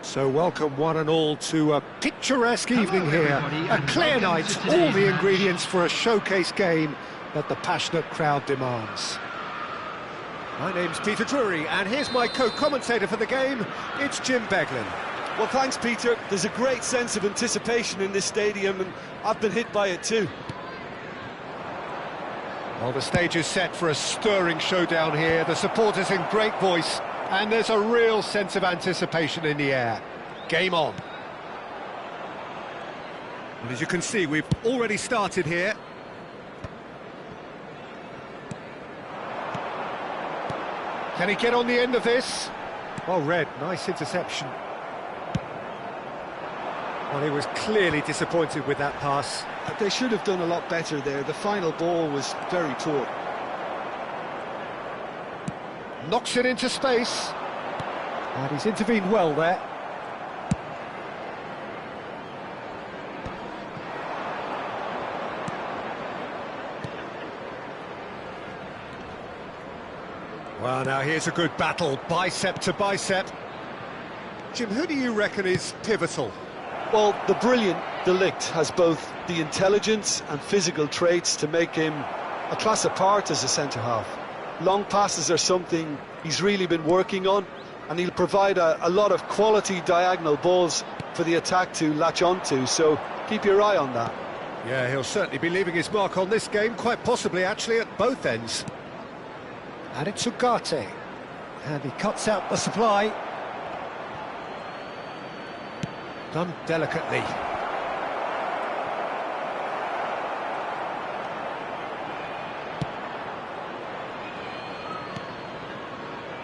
So welcome one and all to a picturesque evening here, a clear night, all the ingredients for a showcase game that the passionate crowd demands. My name's Peter Drury, and here's my co-commentator for the game, it's Jim Beglin. Well, thanks, Peter. There's a great sense of anticipation in this stadium, and I've been hit by it too. Well, the stage is set for a stirring showdown here, the supporters in great voice, and there's a real sense of anticipation in the air. Game on. And as you can see, we've already started here. Can he get on the end of this? Oh, Red, nice interception. Well, he was clearly disappointed with that pass. They should have done a lot better there. The final ball was very poor. Knocks it into space. And he's intervened well there. Well, now here's a good battle, bicep to bicep. Jim, who do you reckon is pivotal? Well, the brilliant De Ligt has both the intelligence and physical traits to make him a class apart as a centre-half. Long passes are something he's really been working on, and he'll provide a lot of quality diagonal balls for the attack to latch onto, so keep your eye on that. Yeah, he'll certainly be leaving his mark on this game, quite possibly actually at both ends. And it's Ugarte, and he cuts out the supply. Done delicately.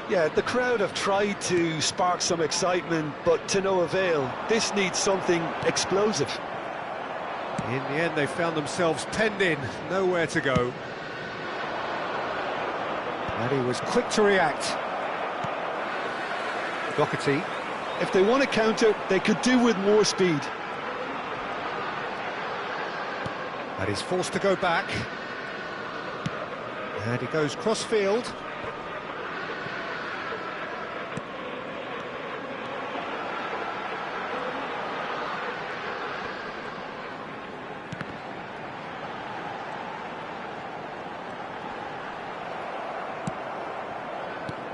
Yeah, the crowd have tried to spark some excitement, but to no avail. This needs something explosive. In the end, they found themselves penned in, nowhere to go. And he was quick to react. Doherty. If they want to counter, they could do with more speed. And he's forced to go back. And he goes cross-field.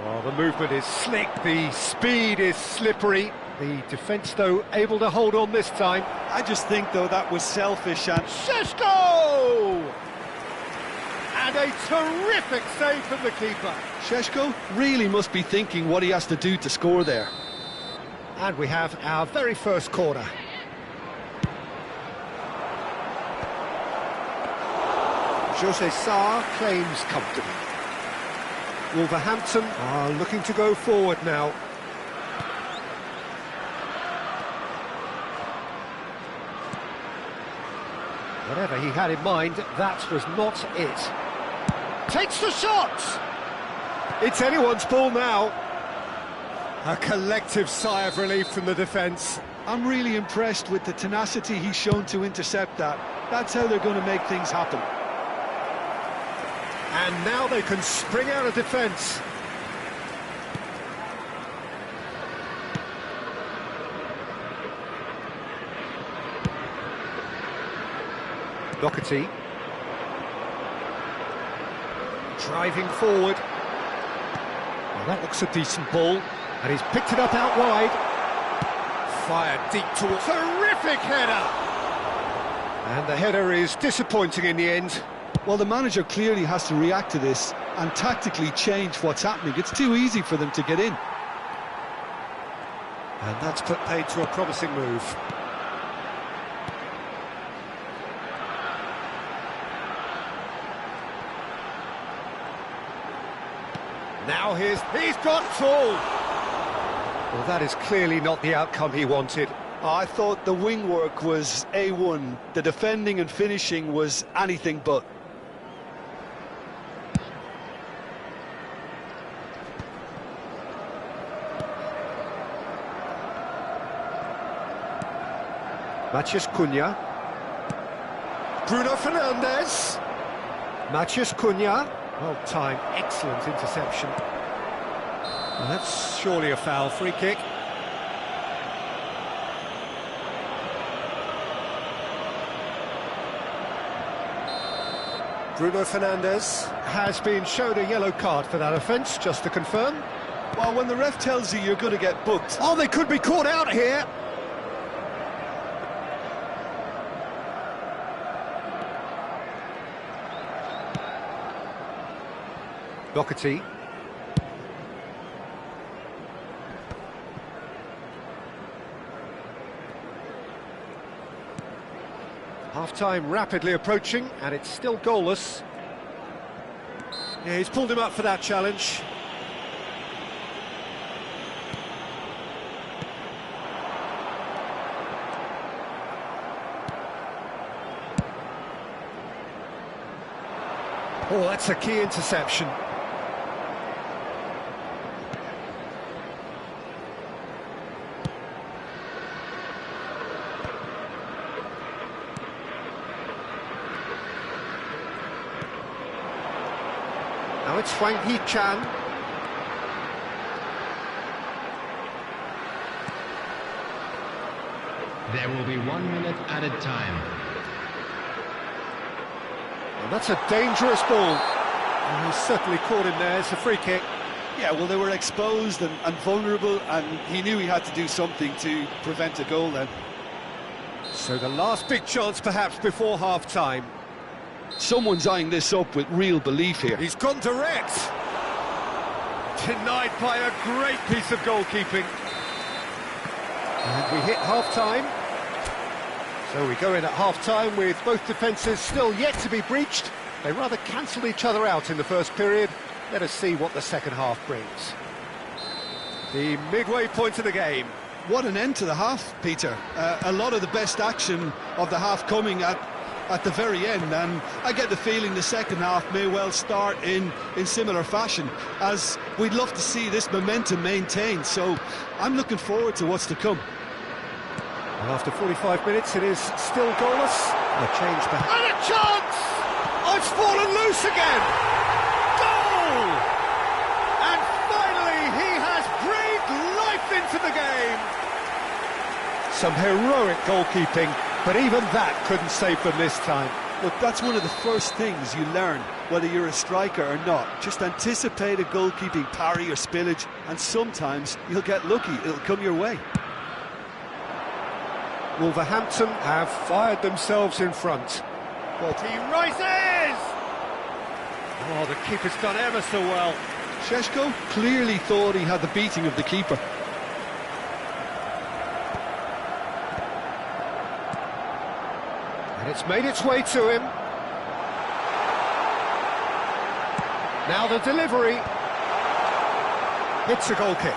Well, the movement is slick, the speed is slippery. The defence, though, able to hold on this time. I just think, though, that was selfish and... Šeško! And And a terrific save from the keeper. Šeško really must be thinking what he has to do to score there. And we have our very first corner. Jose Sarr claims comfortably. Wolverhampton are looking to go forward now. Whatever he had in mind, that was not it. Takes the shot! It's anyone's ball now. A collective sigh of relief from the defence. I'm really impressed with the tenacity he's shown to intercept that. That's how they're going to make things happen. And now they can spring out of defence. Doherty. Driving forward. Well, that looks a decent ball. And he's picked it up out wide. Fired deep towards... Terrific header! And the header is disappointing in the end. Well, the manager clearly has to react to this and tactically change what's happening. It's too easy for them to get in. And that's put paid to a promising move. Now he's got full. Well, that is clearly not the outcome he wanted. I thought the wing work was A1. The defending and finishing was anything but. Matheus Cunha. Bruno Fernandes. Matheus Cunha. Well timed, excellent interception. Well, that's surely a foul. Free kick. Bruno Fernandes has been shown a yellow card for that offence, just to confirm. Well, when the ref tells you you're going to get booked... Oh, they could be caught out here! Doherty. Half-time rapidly approaching, and it's still goalless. Yeah, he's pulled him up for that challenge. Oh, that's a key interception. Now it's Hwang Hee-chan. There will be 1 minute added time. And that's a dangerous ball. And he's certainly caught him there. It's a free kick. Yeah, well, they were exposed and vulnerable, and he knew he had to do something to prevent a goal then. So the last big chance perhaps before half-time. Someone's eyeing this up with real belief here. He's gone direct. Denied by a great piece of goalkeeping. And we hit half-time. So we go in at half-time with both defences still yet to be breached. They rather cancelled each other out in the first period. Let us see what the second half brings. The midway point of the game. What an end to the half, Peter. A lot of the best action of the half coming at the very end, and I get the feeling the second half may well start in similar fashion, as we'd love to see this momentum maintained, so I'm looking forward to what's to come. And after 45 minutes it is still goalless. A change back. And a chance! Oh, it's fallen loose again! Goal! And finally he has breathed life into the game! Some heroic goalkeeping, but even that couldn't save them this time. Look, that's one of the first things you learn, whether you're a striker or not. Just anticipate a goalkeeping parry or spillage, and sometimes you'll get lucky, it'll come your way. Wolverhampton have fired themselves in front. He rises! Oh, the keeper's done ever so well. Šeško clearly thought he had the beating of the keeper. And it's made its way to him. Now the delivery. Hits a goal kick.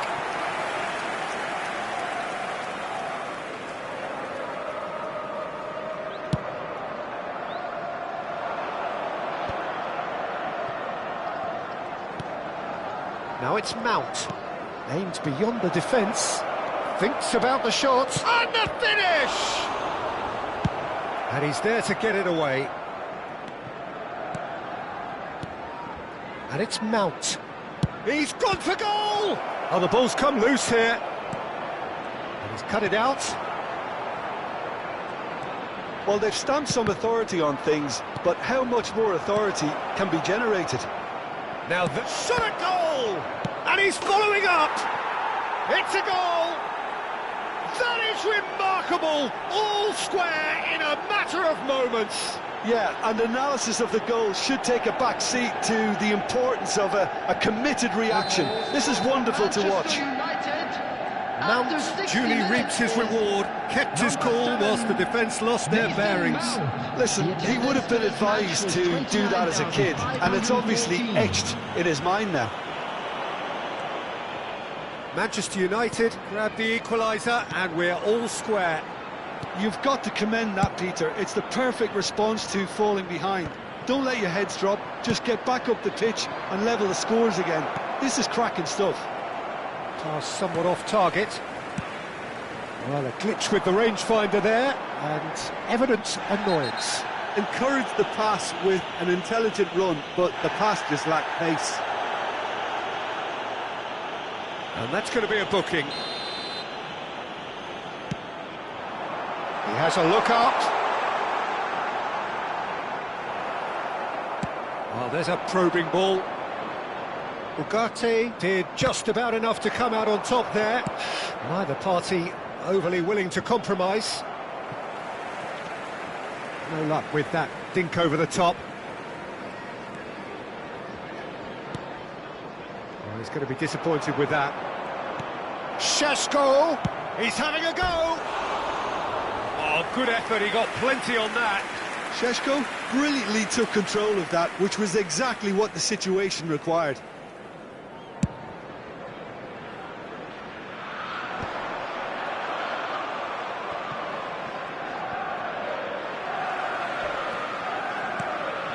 Now it's Mount. Aimed beyond the defence. Thinks about the shot. And the finish! And he's there to get it away. And it's Mount. He's gone for goal! Oh, the ball's come loose here. And he's cut it out. Well, they've stamped some authority on things, but how much more authority can be generated? Now the shot at goal! And he's following up! It's a goal! That is remarkable! All square in a matter of moments! Yeah, and analysis of the goal should take a back seat to the importance of a committed reaction. This is wonderful to watch. Mount duly reaps his reward, kept his cool whilst the defence lost their bearings. Listen, he would have been advised to do that as a kid, and it's obviously etched in his mind now. Manchester United grab the equaliser and we're all square. You've got to commend that, Peter. It's the perfect response to falling behind. Don't let your heads drop, just get back up the pitch and level the scores again. This is cracking stuff. Pass somewhat off target. Well, a glitch with the rangefinder there, and evident annoyance. Encourage the pass with an intelligent run, but the pass just lacked pace. And that's going to be a booking. He has a look up. Well, there's a probing ball. Ugarte did just about enough to come out on top there. Neither party overly willing to compromise. No luck with that dink over the top. Well, he's going to be disappointed with that. Šeško! He's having a go! Oh, good effort, he got plenty on that. Šeško brilliantly took control of that, which was exactly what the situation required.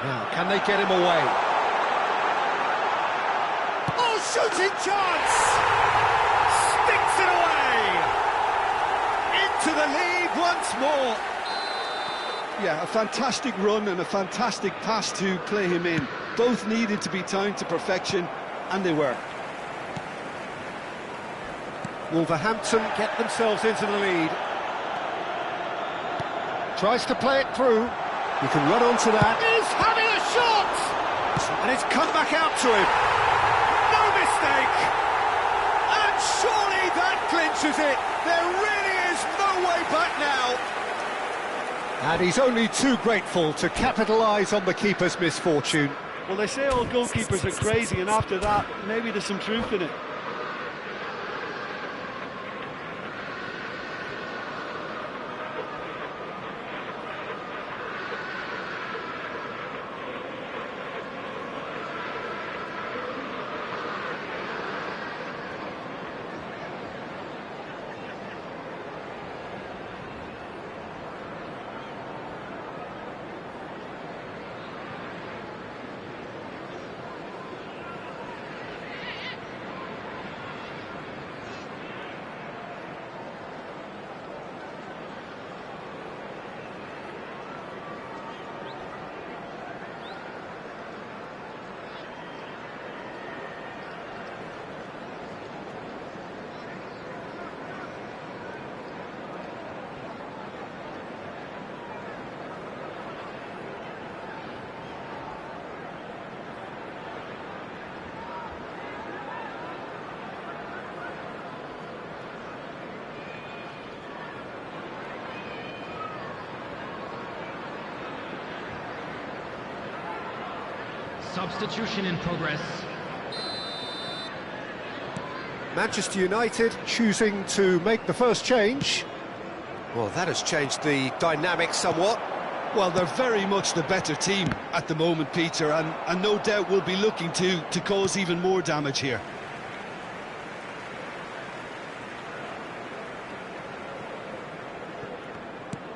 Now, can they get him away? Oh, shooting chance! Sticks it away! Into the lead once more. Yeah, a fantastic run and a fantastic pass to play him in. Both needed to be timed to perfection, and they were. Wolverhampton get themselves into the lead. Tries to play it through. You can run onto that. He's having a shot! And it's come back out to him. No mistake! And surely that clinches it. There really is no way back now. And he's only too grateful to capitalise on the keeper's misfortune. Well, they say all goalkeepers are crazy, and after that, maybe there's some truth in it. Substitution in progress. Manchester United choosing to make the first change. Well, that has changed the dynamic somewhat. Well, they're very much the better team at the moment, Peter, and no doubt will be looking to cause even more damage here.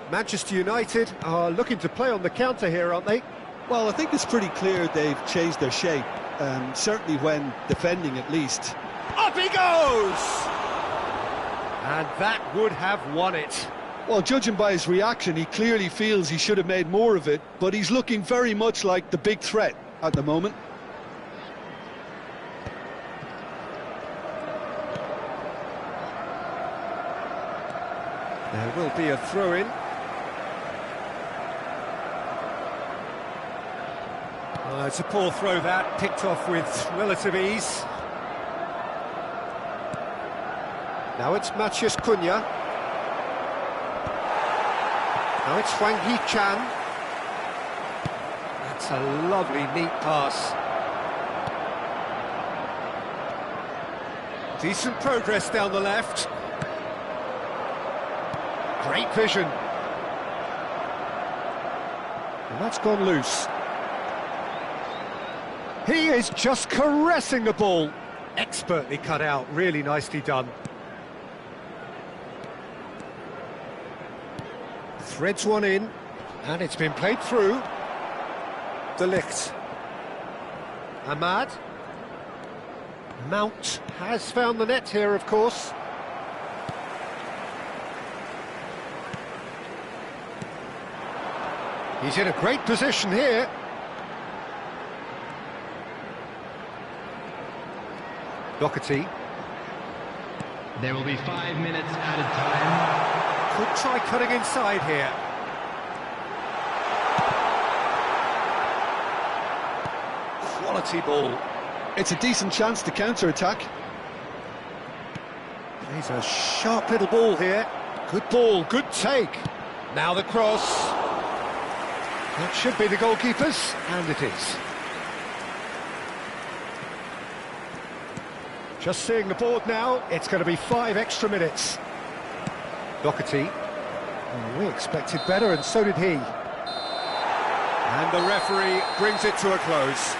Manchester United are looking to play on the counter here, aren't they? Well, I think it's pretty clear they've changed their shape, certainly when defending at least. Up he goes! And that would have won it. Well, judging by his reaction, he clearly feels he should have made more of it, but he's looking very much like the big threat at the moment. There will be a throw-in. It's a poor throw that, picked off with relative ease. Now it's Matheus Cunha. Now it's Hwang Hee-chan. That's a lovely, neat pass. Decent progress down the left. Great vision. And that's gone loose. He is just caressing the ball. Expertly cut out, really nicely done. Threads one in, and it's been played through. De Ligt. Ahmad. Mount has found the net here, of course. He's in a great position here. Doherty. There will be 5 minutes added time. Could try cutting inside here. Quality ball. It's a decent chance to counter-attack. He's a sharp little ball here. Good ball, good take. Now the cross. That should be the goalkeeper's, and it is. Just seeing the board now, it's going to be 5 extra minutes. Doherty. Oh, we expected better, and so did he. And the referee brings it to a close.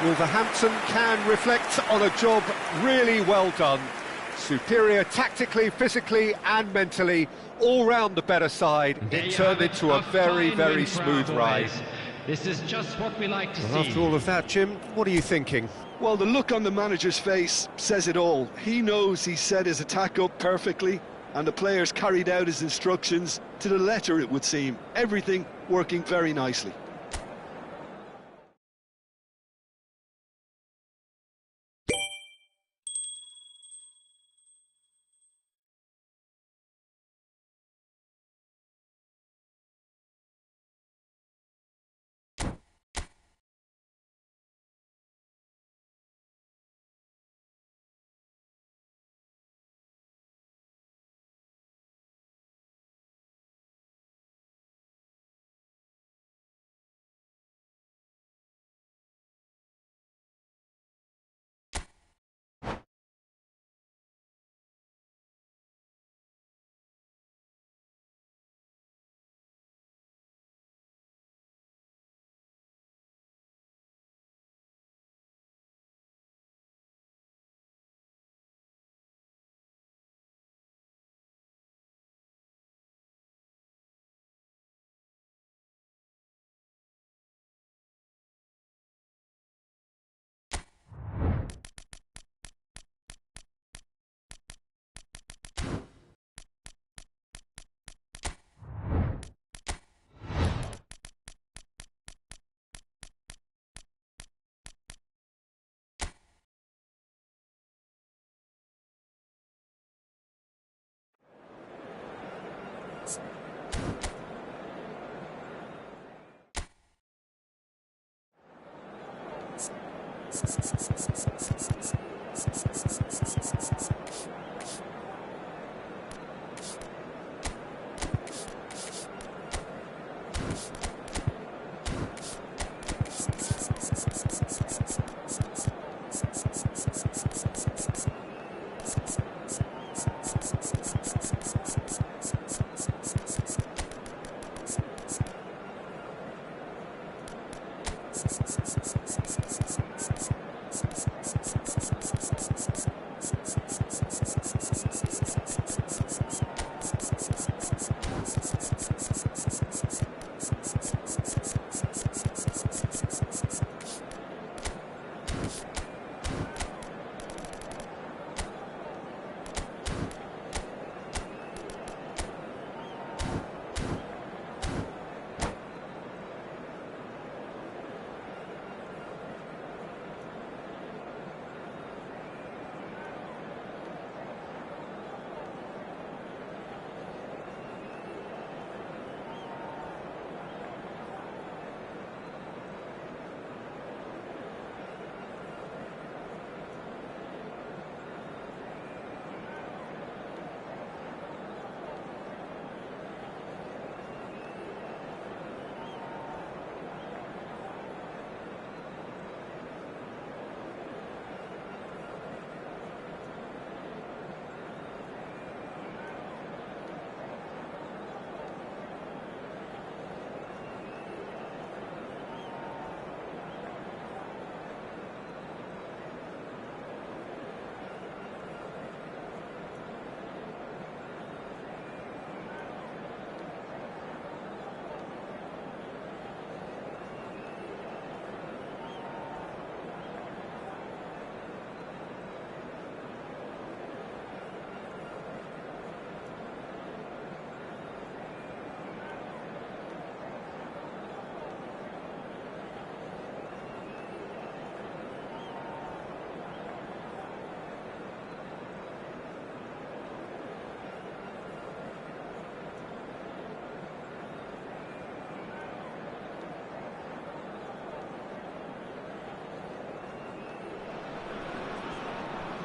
Wolverhampton can reflect on a job really well done. Superior tactically, physically and mentally, all round the better side. It turned into a very, very smooth ride. This is just what we like to see. After all of that, Jim, what are you thinking? Well, the look on the manager's face says it all. He knows he set his attack up perfectly, and the players carried out his instructions to the letter, it would seem. Everything working very nicely.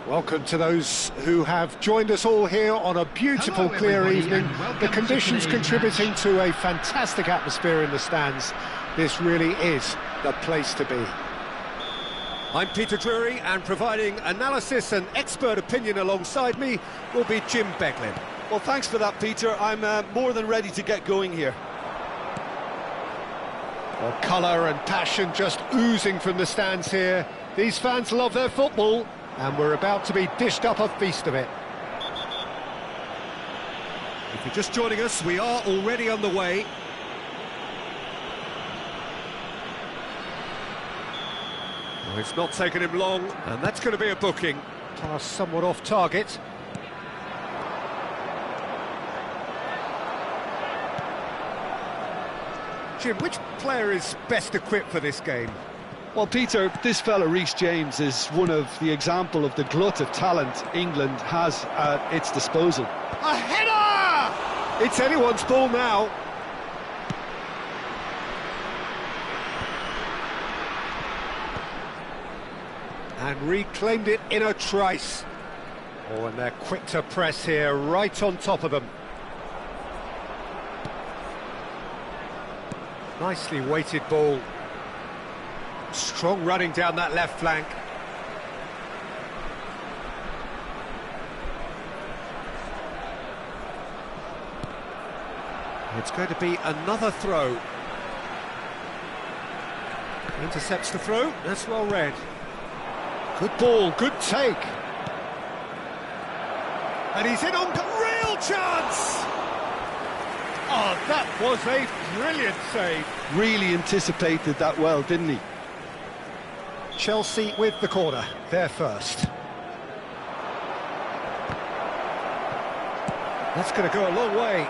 Welcome to those who have joined us all here on a beautiful, Hello, clear everybody, evening. and welcome The to conditions today's contributing match. to a fantastic atmosphere in the stands. This really is the place to be. I'm Peter Drury, and providing analysis and expert opinion alongside me will be Jim Beglin. Well, thanks for that, Peter. I'm more than ready to get going here. Well, colour and passion just oozing from the stands here. These fans love their football, and we're about to be dished up a feast of it. If you're just joining us, we are already on the way. Well, it's not taken him long, and that's going to be a booking. Pass somewhat off target. Jim, which player is best equipped for this game? Well, Peter, this fella Reece James is one of the example of the glut of talent England has at its disposal. A header! It's anyone's ball now. And reclaimed it in a trice. Oh, and they're quick to press here, right on top of them. Nicely weighted ball. Strong running down that left flank. It's going to be another throw. Intercepts the throw, that's well read. Good ball, good take. And he's in on real chance! Oh, that was a brilliant save. Really anticipated that well, didn't he? Chelsea with the corner, they're first. That's going to go a long way.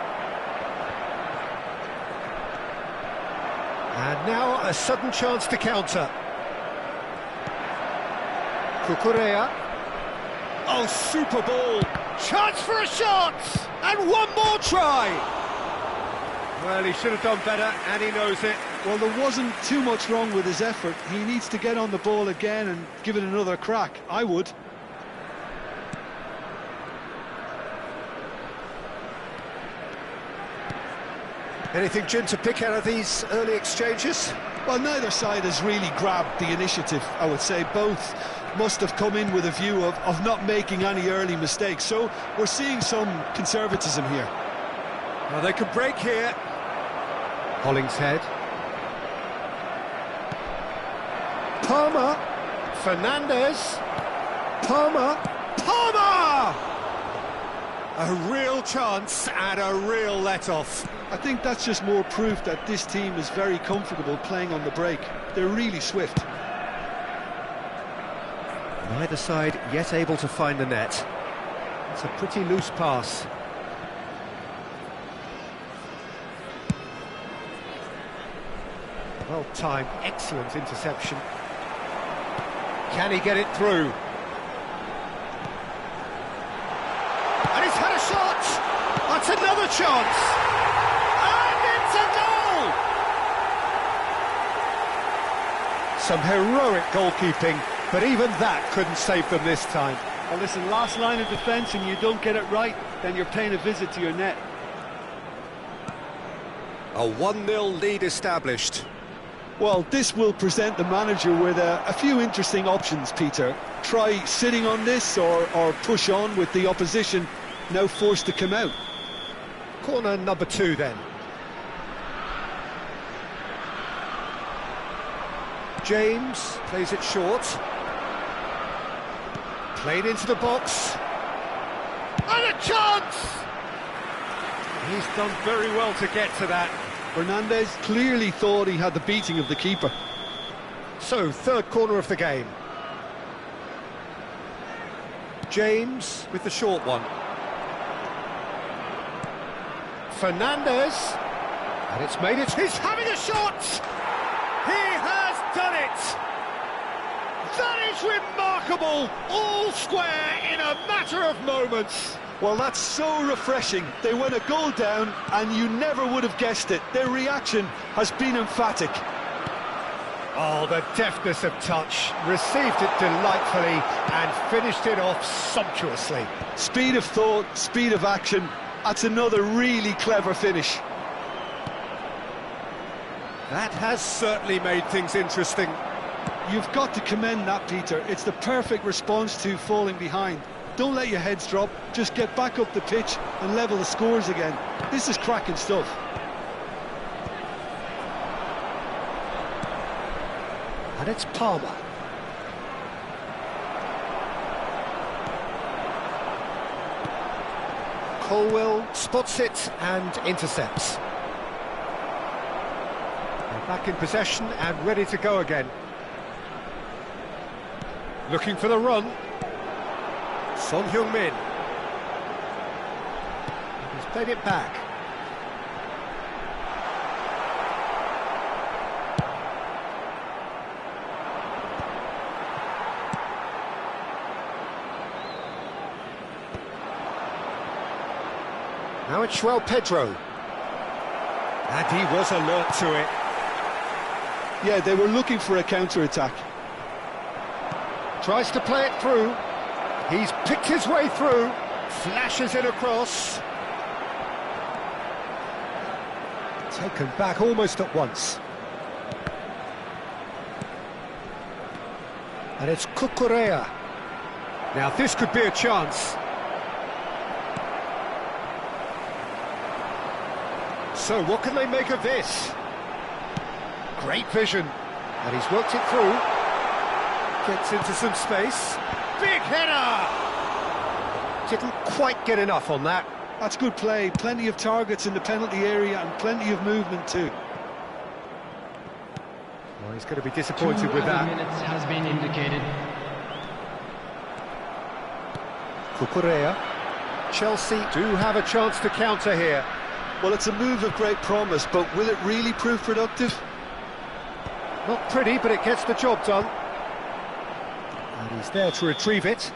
And now a sudden chance to counter. Cucurella. Oh, super ball! Chance for a shot! And one more try! Well, he should have done better, and he knows it. Well, there wasn't too much wrong with his effort. He needs to get on the ball again and give it another crack. I would. Anything, Jim, to pick out of these early exchanges? Well, neither side has really grabbed the initiative, I would say. Both must have come in with a view of not making any early mistakes. So we're seeing some conservatism here. Well, they could break here. Hollingshead. Palmer. Fernandez. Palmer. Palmer! A real chance and a real let-off. I think that's just more proof that this team is very comfortable playing on the break. They're really swift. Neither side yet able to find the net. It's a pretty loose pass. Well timed, excellent interception. Can he get it through? And he's had a shot! That's another chance! And it's a goal! Some heroic goalkeeping, but even that couldn't save them this time. Well, listen, last line of defence and you don't get it right, then you're paying a visit to your net. A 1-0 lead established. Well, this will present the manager with a few interesting options, Peter. Try sitting on this or push on with the opposition now forced to come out. Corner number 2 then. James plays it short. Played into the box. And a chance! He's done very well to get to that. Fernandez clearly thought he had the beating of the keeper. So, third corner of the game. James with the short one. Fernandez. And it's made it. He's having a shot! He has done it! That is remarkable! All square in a matter of moments. Well, that's so refreshing. They went a goal down and you never would have guessed it. Their reaction has been emphatic. Oh, the deftness of touch, received it delightfully and finished it off sumptuously. Speed of thought, speed of action, that's another really clever finish. That has certainly made things interesting. You've got to commend that, Peter. It's the perfect response to falling behind. Don't let your heads drop, just get back up the pitch and level the scores again. This is cracking stuff. And it's Palmer. Colwill spots it and intercepts. They're back in possession and ready to go again. Looking for the run. Son Heung-min. He's played it back. Now it's João Pedro. And he was alert to it. Yeah, they were looking for a counter-attack. Tries to play it through. He's picked his way through. Flashes it across. Taken back almost at once. And it's Cucurella. Now this could be a chance. So what can they make of this? Great vision. And he's worked it through. Gets into some space. Big header! Didn't quite get enough on that. That's good play. Plenty of targets in the penalty area and plenty of movement too. Well, he's going to be disappointed with 2 that. minutes has been indicated. Cucurella. Chelsea do have a chance to counter here. Well, it's a move of great promise, but will it really prove productive? Not pretty, but it gets the job done. And he's there to retrieve it.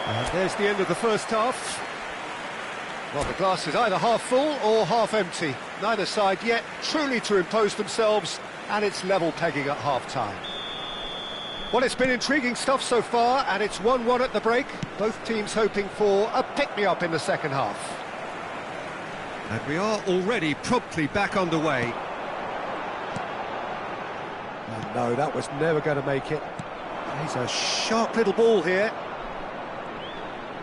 And there's the end of the first half. Well, the glass is either half full or half empty. Neither side yet truly to impose themselves, and it's level pegging at half-time. Well, it's been intriguing stuff so far, and it's 1-1 at the break. Both teams hoping for a pick-me-up in the second half. And we are already promptly back underway. Oh, no, that was never going to make it. He's a sharp little ball here.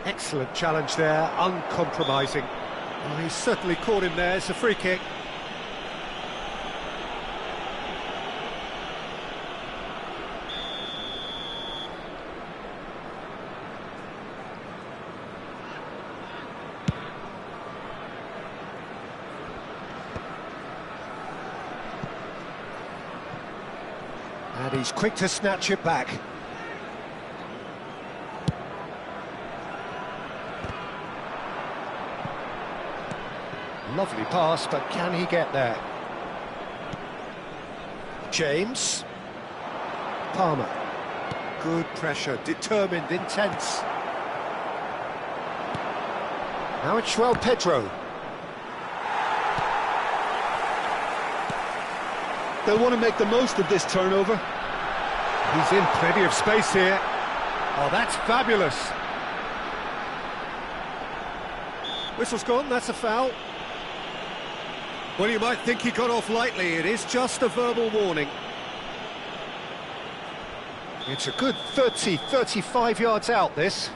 Excellent challenge there, uncompromising. Well, he's certainly caught him there. It's a free kick. And he's quick to snatch it back. Lovely pass, but can he get there? James. Palmer. Good pressure, determined, intense. Now it's João Pedro. They'll want to make the most of this turnover. He's in plenty of space here. Oh, that's fabulous. Whistle's gone, that's a foul. Well, you might think he got off lightly. It is just a verbal warning. It's a good 30, 35 yards out, this.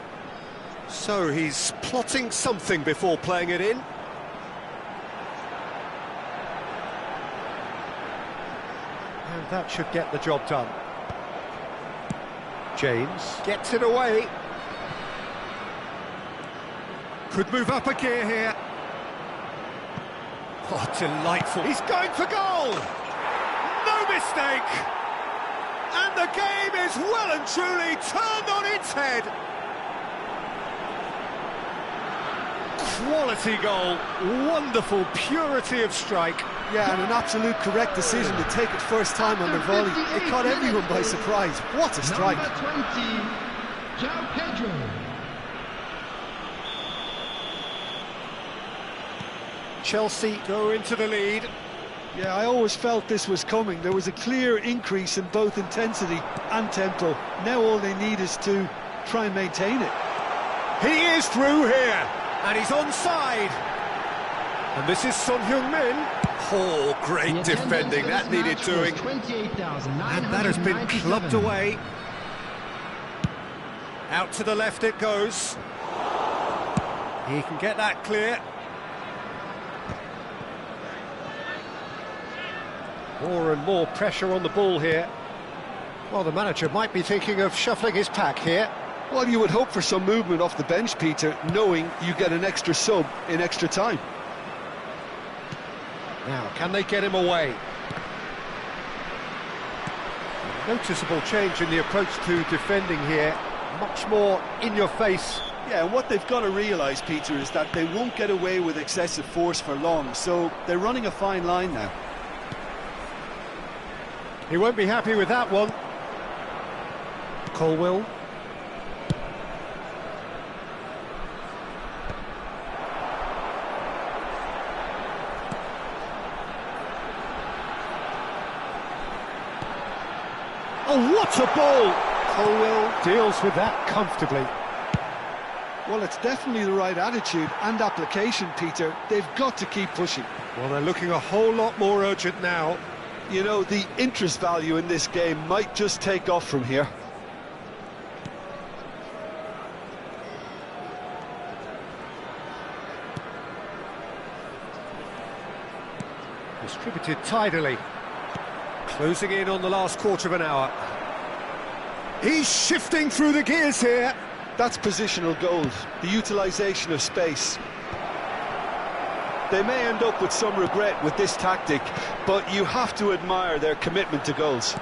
So he's plotting something before playing it in. And that should get the job done. James gets it away. Could move up a gear here. Oh, delightful. He's going for goal! No mistake! And the game is well and truly turned on its head. Quality goal, wonderful purity of strike. Yeah, and an absolute correct decision to take it first time on the volley. It caught everyone by surprise. What a strike. Number 20, João Pedro. Chelsea Go into the lead. Yeah, I always felt this was coming. There was a clear increase in both intensity and tempo. Now all they need is to try and maintain it. He is through here, and he's onside. And this is Son Heung-min. Oh, great defending, that needed doing. And that has been clubbed away. Out to the left it goes. He can get that clear. More and more pressure on the ball here. Well, the manager might be thinking of shuffling his pack here. Well, you would hope for some movement off the bench, Peter, knowing you get an extra sub in extra time. Now, can they get him away? Noticeable change in the approach to defending here. Much more in your face. Yeah, and what they've got to realise, Peter, is that they won't get away with excessive force for long, so they're running a fine line now. He won't be happy with that one. Colwill. Oh, what a ball! Colwill deals with that comfortably. Well, it's definitely the right attitude and application, Peter. They've got to keep pushing. Well, they're looking a whole lot more urgent now. You know, the interest value in this game might just take off from here. Distributed tidily. Closing in on the last quarter of an hour. He's shifting through the gears here. That's positional gold, the utilisation of space. They may end up with some regret with this tactic, but you have to admire their commitment to goals.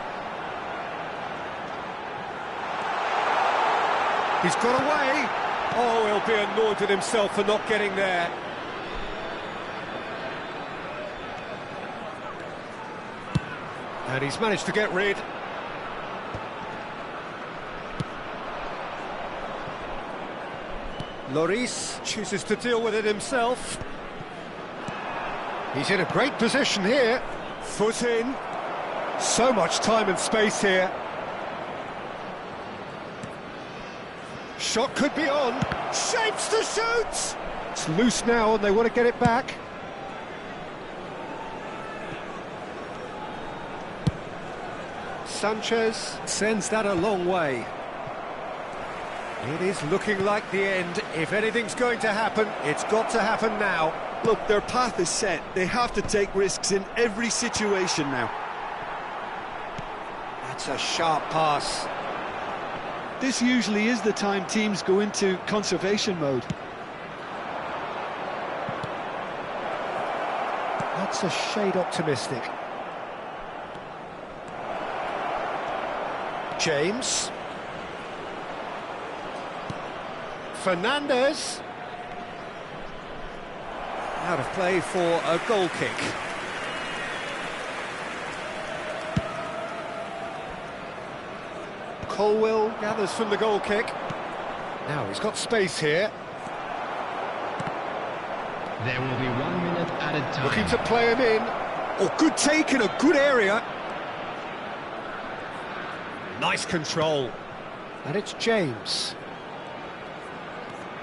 He's got away. Oh, he'll be annoyed with himself for not getting there. And he's managed to get rid. Lloris chooses to deal with it himself. He's in a great position here. Foot in. So much time and space here. Shot could be on. Shapes to shoot! It's loose now and they want to get it back. Sanchez sends that a long way. It is looking like the end. If anything's going to happen, it's got to happen now. Look, their path is set. They have to take risks in every situation now. That's a sharp pass. This usually is the time teams go into conservation mode. That's a shade optimistic. James. Fernandez. Out of play for a goal kick. Colwill gathers from the goal kick. Now he's got space here. There will be 1 minute added time. Looking to play him in. Oh, good take in a good area. Nice control. And it's James.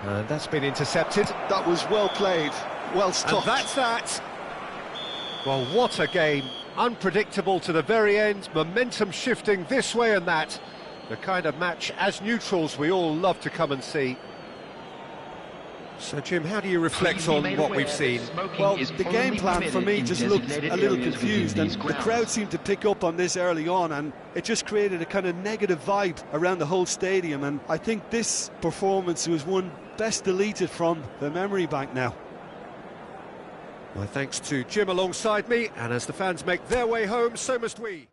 And that's been intercepted. That was well played, well And stopped. that's that. Well, what a game. Unpredictable to the very end. Momentum shifting this way and that. The kind of match, as neutrals, we all love to come and see. So, Jim, how do you reflect on what we've seen? Well, the game plan for me just looked a little confused, and the crowd seemed to pick up on this early on, and it just created a kind of negative vibe around the whole stadium, and I think this performance was one best deleted from the memory bank now. My thanks to Jim alongside me, and as the fans make their way home, so must we.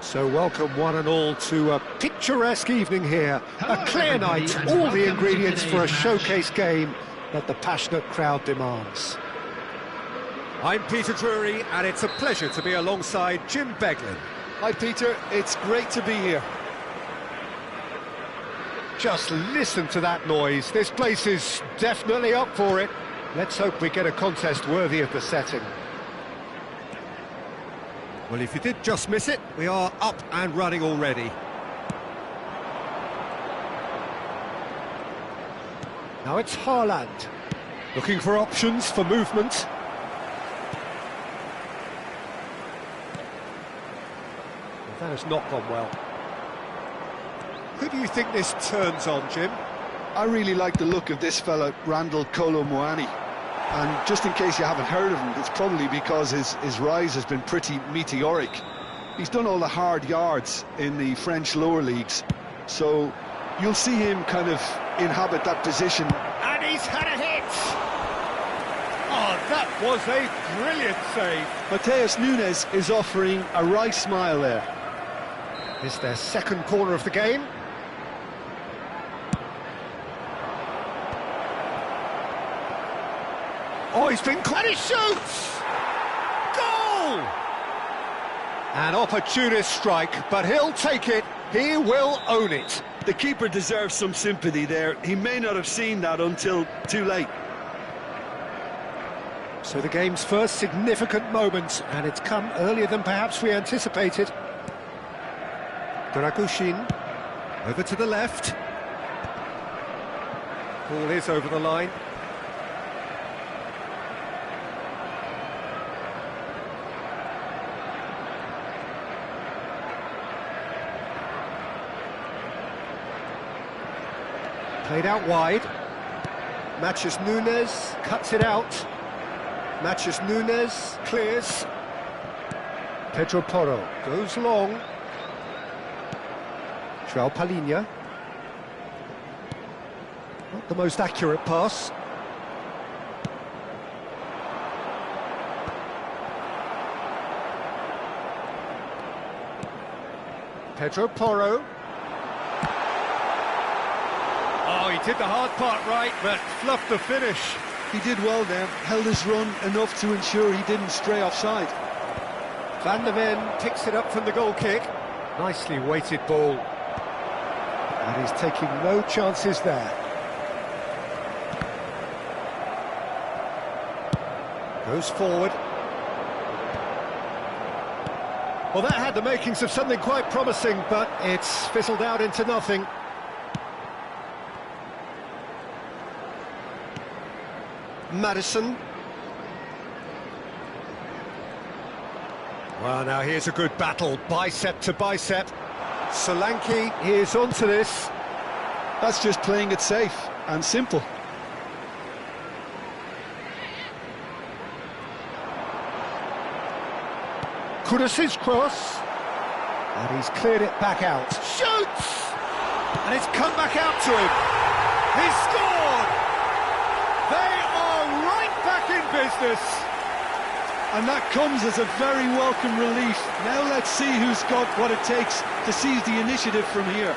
So welcome one and all to a picturesque evening here. A clear night, all the ingredients for a showcase game that the passionate crowd demands. I'm Peter Drury, and it's a pleasure to be alongside Jim Beglin. Hi Peter, it's great to be here. Just listen to that noise. This place is definitely up for it. Let's hope we get a contest worthy of the setting. Well, if you did just miss it, we are up and running already. Now it's Haaland, looking for options for movement. That has not gone well. Who do you think this turns on, Jim? I really like the look of this fella, Randal Kolo Muani. And just in case you haven't heard of him, it's probably because his rise has been pretty meteoric. He's done all the hard yards in the French lower leagues, so you'll see him kind of inhabit that position. And he's had a hit! Oh, that was a brilliant save. Matheus Nunes is offering a wry smile there. It's their second corner of the game. Oh, he's been caught, he shoots! Goal! An opportunist strike, but he'll take it, he will own it. The keeper deserves some sympathy there. He may not have seen that until too late. So the game's first significant moment, and it's come earlier than perhaps we anticipated. Dragushin, Over to the left. Ball is over the line. played out wide. Matheus Nunes cuts it out. Matheus Nunes clears. Pedro Porro goes long. João Palhinha. Not the most accurate pass. Pedro Porro. Oh, he did the hard part right, but fluffed the finish. He did well there, held his run enough to ensure he didn't stray offside. Van der Ven picks it up from the goal kick. Nicely weighted ball. And he's taking no chances there. Goes forward. Well, that had the makings of something quite promising, but it's fizzled out into nothing. Maddison. Well, now here's a good battle, bicep to bicep. Solanke is onto this. That's just playing it safe and simple. Kudus' cross. And he's cleared it back out. Shoots! And it's come back out to him. He's scored! They are right back in business. And that comes as a very welcome relief. Now let's see who's got what it takes to seize the initiative from here.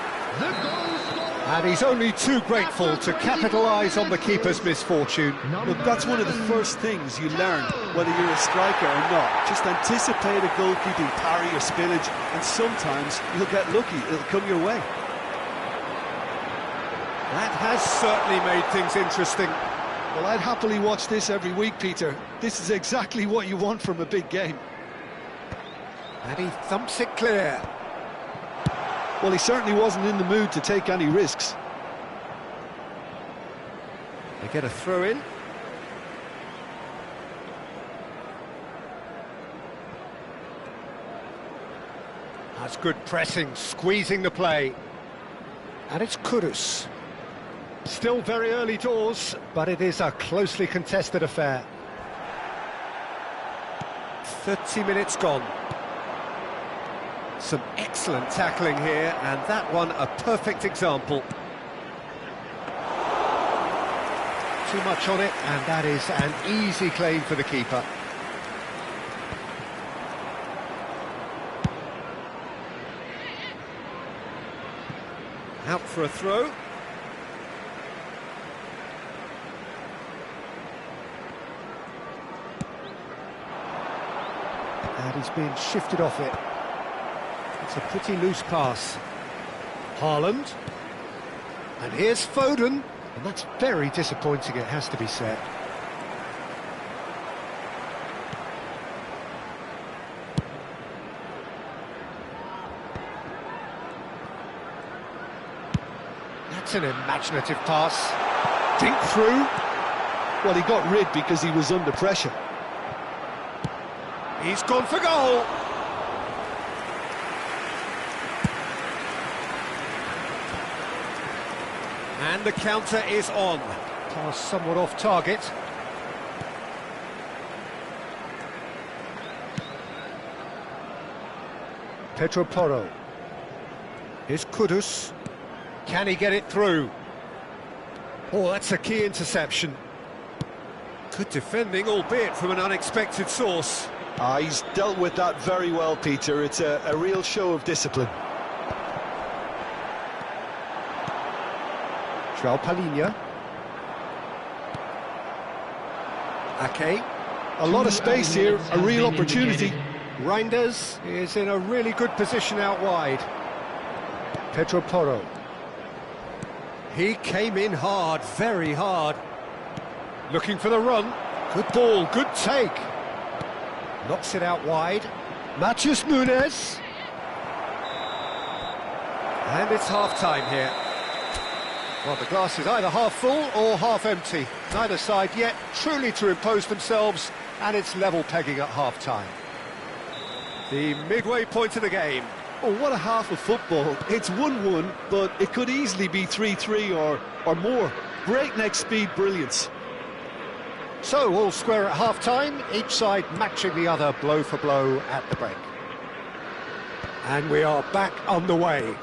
And he's only too grateful to capitalise on the keeper's misfortune. Look, that's one of the first things you learn, whether you're a striker or not. Just anticipate a goalkeeping parry or spillage, and sometimes you'll get lucky, it'll come your way. That has certainly made things interesting. Well, I'd happily watch this every week, Peter. This is exactly what you want from a big game. And he thumps it clear. Well, he certainly wasn't in the mood to take any risks. They get a throw in. That's good pressing, squeezing the play. And it's Kudus. Still very early doors, but it is a closely contested affair. 30 minutes gone. Some excellent tackling here, and that one a perfect example. Too much on it, and that is an easy claim for the keeper. Out for a throw. And he's being shifted off it. It's a pretty loose pass. Haaland. And here's Foden. And that's very disappointing, it has to be said. That's an imaginative pass. Dink through. Well, he got rid because he was under pressure. He's gone for goal. And the counter is on. Pass somewhat off target. Pedro Porro. Here's Kudus. Can he get it through? Oh, that's a key interception. Good defending, albeit from an unexpected source. He's dealt with that very well, Peter. It's a real show of discipline. João Palhinha. Ake. A lot of space here, a real opportunity. Reinders is in a really good position out wide. Pedro Porro. He came in hard, very hard. Looking for the run. Good ball, good take. Knocks it out wide. Matheus Nunes. And it's half-time here. Well, the glass is either half full or half empty. Neither side yet truly to impose themselves, and it's level pegging at half-time. The midway point of the game. Oh, what a half of football. It's 1-1, but it could easily be 3-3 or more. Breakneck speed brilliance. So, all square at half-time, each side matching the other blow for blow at the break. And we are back on the way.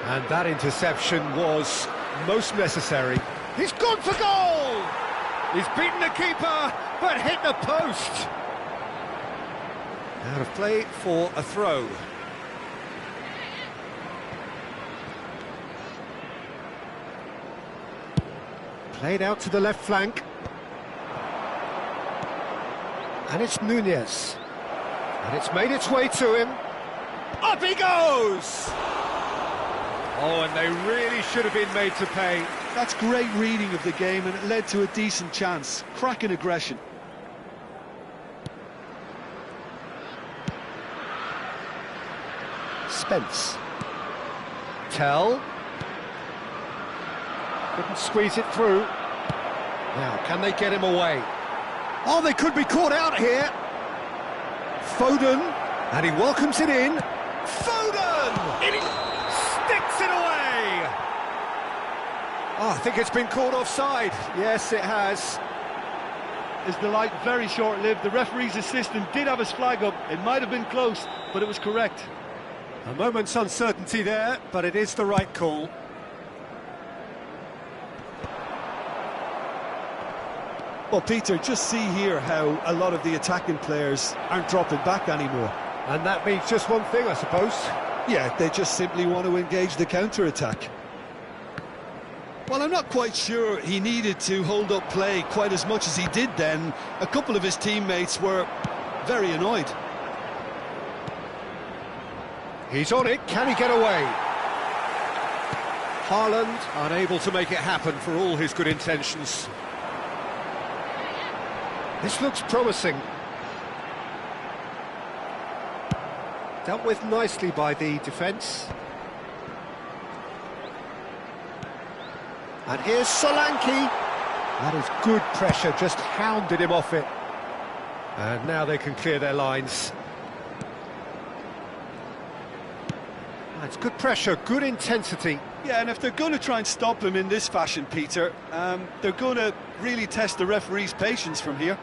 And that interception was most necessary. He's gone for goal! He's beaten the keeper, but hit the post. Out of play for a throw. Played out to the left flank. And it's Nunez. And it's made its way to him. Up he goes! Oh, and they really should have been made to pay. That's great reading of the game, and it led to a decent chance. Cracking aggression. Spence. Tell. Couldn't squeeze it through. Now, can they get him away? Oh, they could be caught out here. Foden. And he welcomes it in. Foden! It sticks it away! Oh, I think it's been called offside. Yes, it has. Is the light very short-lived? The referee's assistant did have his flag up. It might have been close, but it was correct. A moment's uncertainty there, but it is the right call. Well, Peter, just see here how a lot of the attacking players aren't dropping back anymore. And that means just one thing, I suppose. Yeah, they just simply want to engage the counter-attack. Well, I'm not quite sure he needed to hold up play quite as much as he did then. A couple of his teammates were very annoyed. He's on it, can he get away? Haaland unable to make it happen for all his good intentions. This looks promising. Dealt with nicely by the defence. And here's Solanke. That is good pressure, just hounded him off it. And now they can clear their lines. That's good pressure, good intensity. Yeah, and if they're going to try and stop him in this fashion, Peter, they're going to really test the referee's patience from here.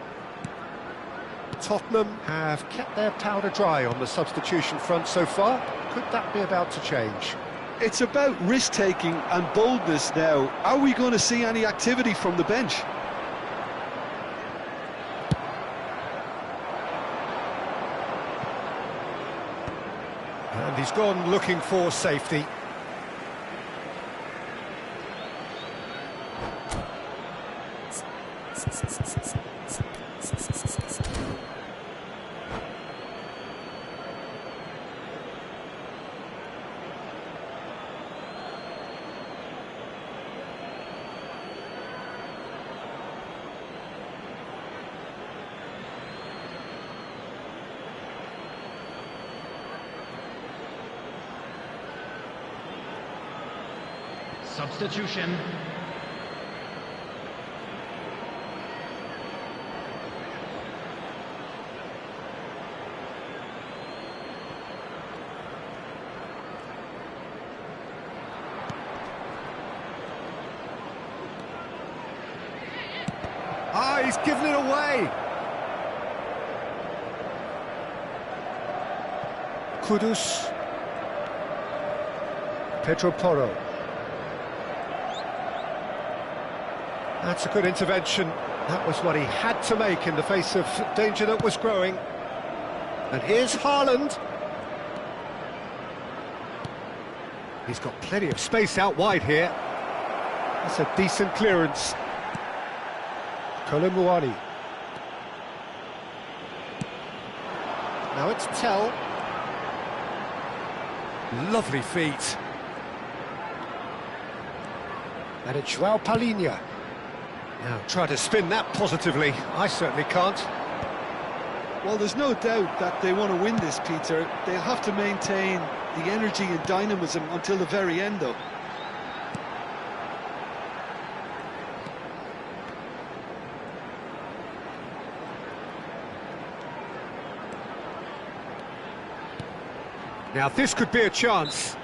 Tottenham have kept their powder dry on the substitution front so far. Could that be about to change? It's about risk-taking and boldness now. Are we going to see any activity from the bench? And he's gone looking for safety. Substitution. Ah, he's given it away. Kudus. Pedro Porro. That's a good intervention. That was what he had to make in the face of danger that was growing. And here's Haaland. He's got plenty of space out wide here. That's a decent clearance. Kolo Muani. Now it's Tell. Lovely feet. And it's João Palhinha. Now try to spin that positively. I certainly can't. Well, there's no doubt that they want to win this, Peter. They'll have to maintain the energy and dynamism until the very end, though. Now this could be a chance.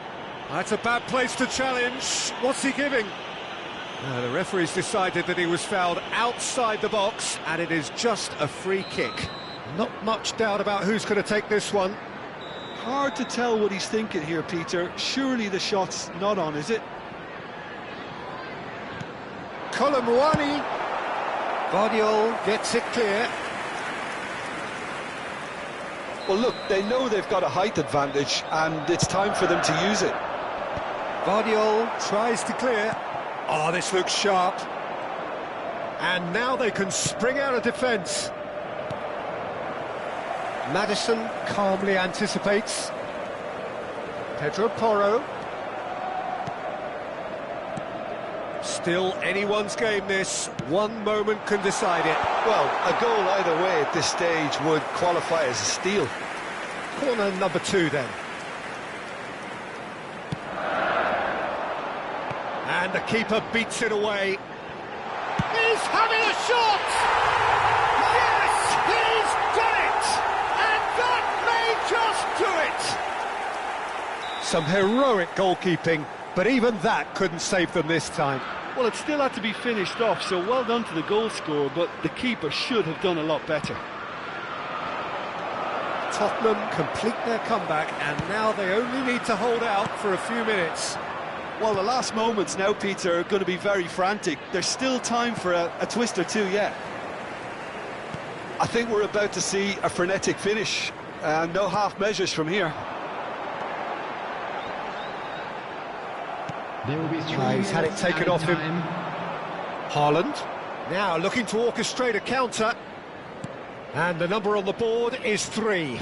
That's a bad place to challenge. What's he giving? The referee's decided that he was fouled outside the box, and it is just a free kick. Not much doubt about who's going to take this one. Hard to tell what he's thinking here, Peter. Surely the shot's not on, is it? Kolo Muani. Guardiol gets it clear. Well, look, they know they've got a height advantage, and it's time for them to use it. Guardiol tries to clear. Oh, this looks sharp. And now they can spring out of defence. Maddison calmly anticipates. Pedro Porro. Still anyone's game, this. One moment can decide it. Well, a goal either way at this stage would qualify as a steal. Corner number 2 then. And the keeper beats it away. He's having a shot! Yes, he's done it! And that may just do it! Some heroic goalkeeping, but even that couldn't save them this time. Well, it still had to be finished off, so well done to the goal scorer, but the keeper should have done a lot better. Tottenham complete their comeback, and now they only need to hold out for a few minutes. Well, the last moments now, Peter, are going to be very frantic. There's still time for a twist or two yet. I think we're about to see a frenetic finish, and no half measures from here. There will be He's had it taken off him. Haaland now looking to orchestrate a counter. And the number on the board is 3.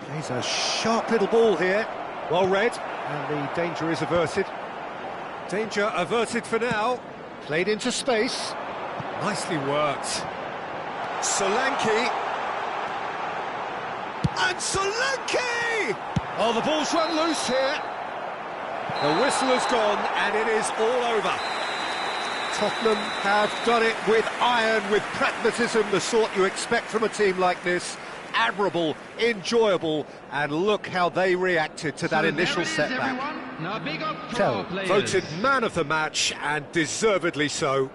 Plays a sharp little ball here. Well read, and the danger is averted. Danger averted for now. Played into space. Nicely worked. Solanke. And Solanke! Oh, the ball's run loose here. The whistle has gone, and it is all over. Tottenham have done it with iron, with pragmatism, the sort you expect from a team like this. Admirable, enjoyable, and look how they reacted to that initial setback. Now big up for Tell, our players. voted man of the match, and deservedly so.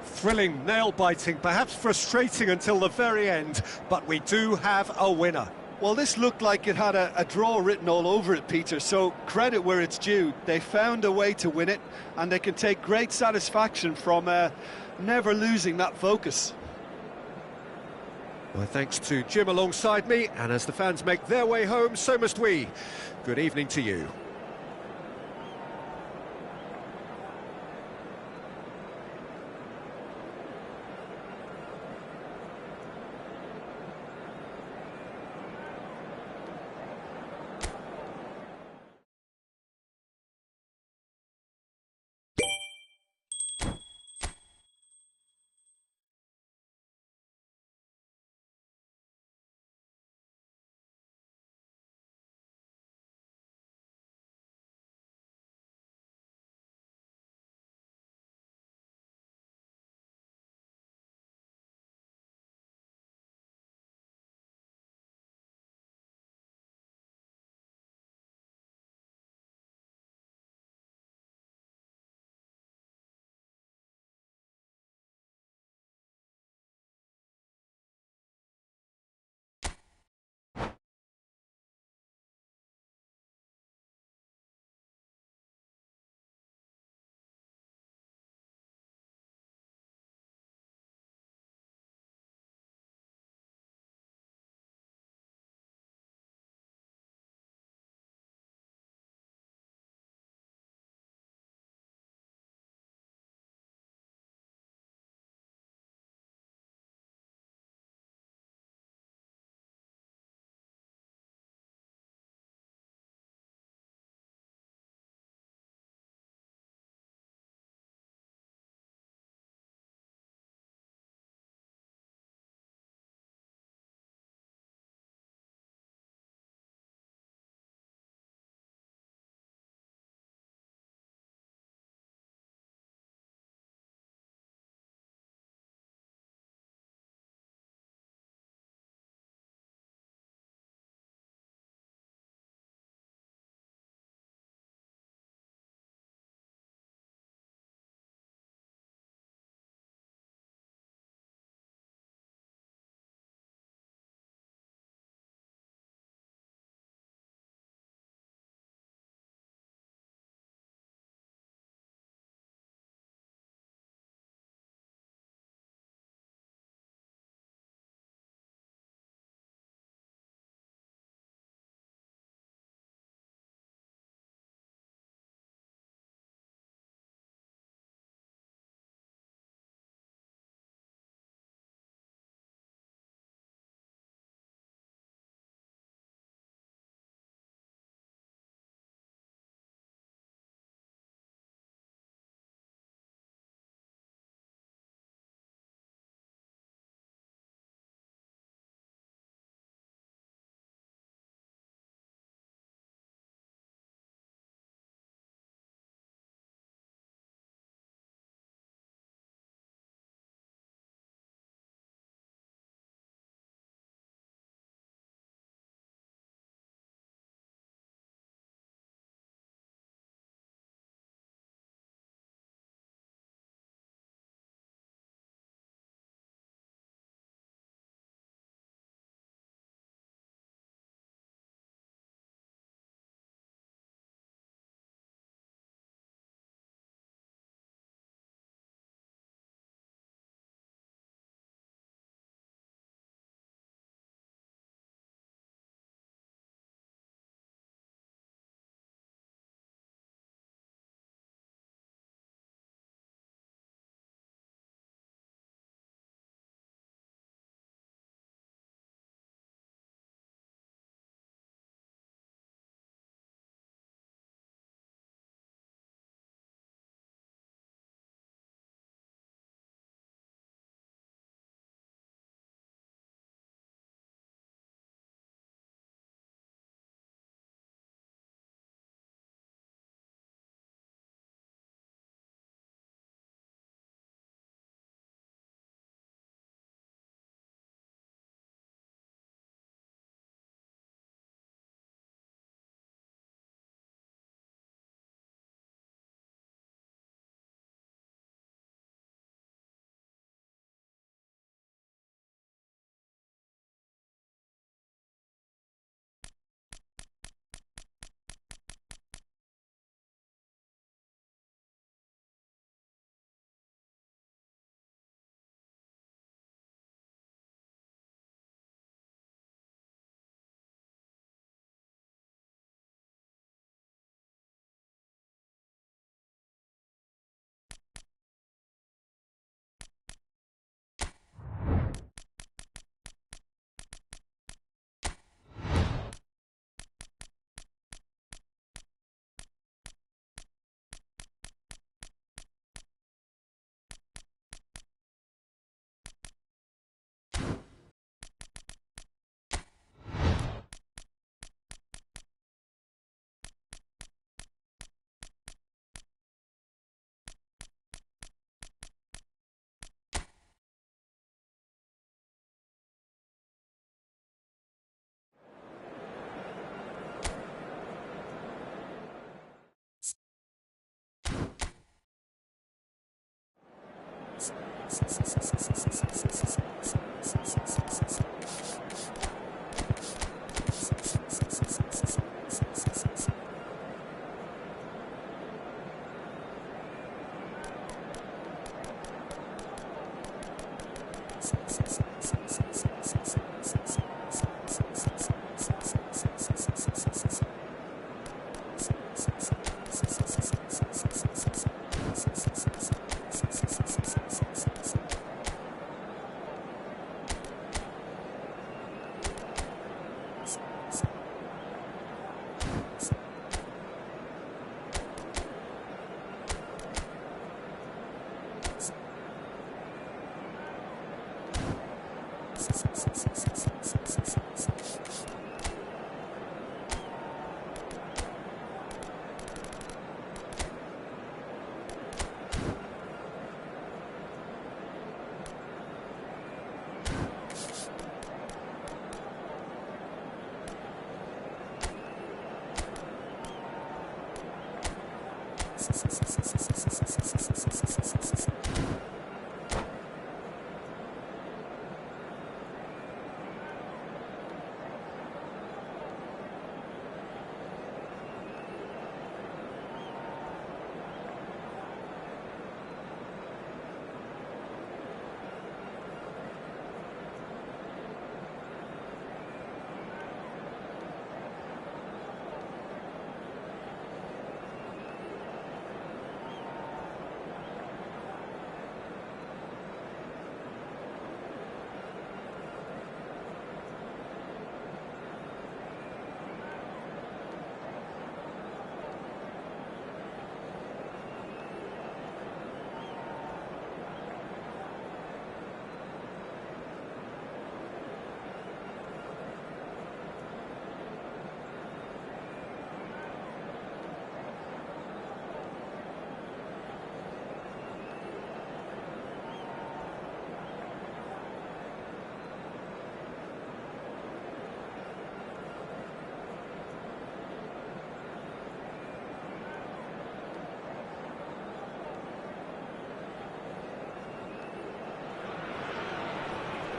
Thrilling, nail-biting, perhaps frustrating until the very end, but we do have a winner. Well, this looked like it had a draw written all over it, Peter, so credit where it's due. They found a way to win it, and they can take great satisfaction from never losing that focus. Well, thanks to Jim alongside me, and as the fans make their way home, so must we. Good evening to you.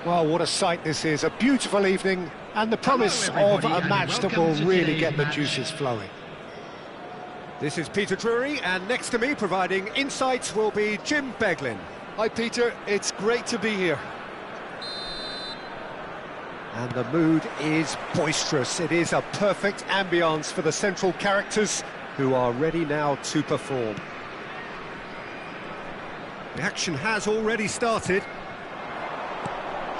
Well, what a sight this is. A beautiful evening and the promise of a match that will really get the juices flowing. This is Peter Drury, and next to me providing insights will be Jim Beglin. Hi Peter, it's great to be here. And the mood is boisterous. It is a perfect ambience for the central characters who are ready now to perform. The action has already started.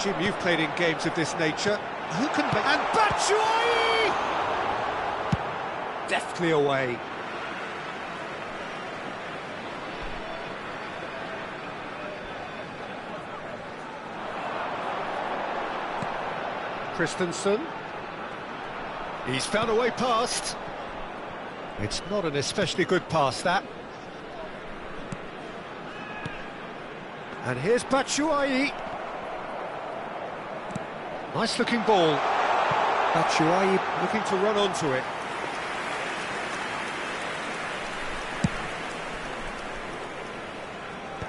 Jim, you've played in games of this nature. Who can... And Batshuayi! Deftly away. Christensen. He's found a way past. It's not an especially good pass, that. And here's Batshuayi. Nice looking ball. Batshuayi looking to run onto it.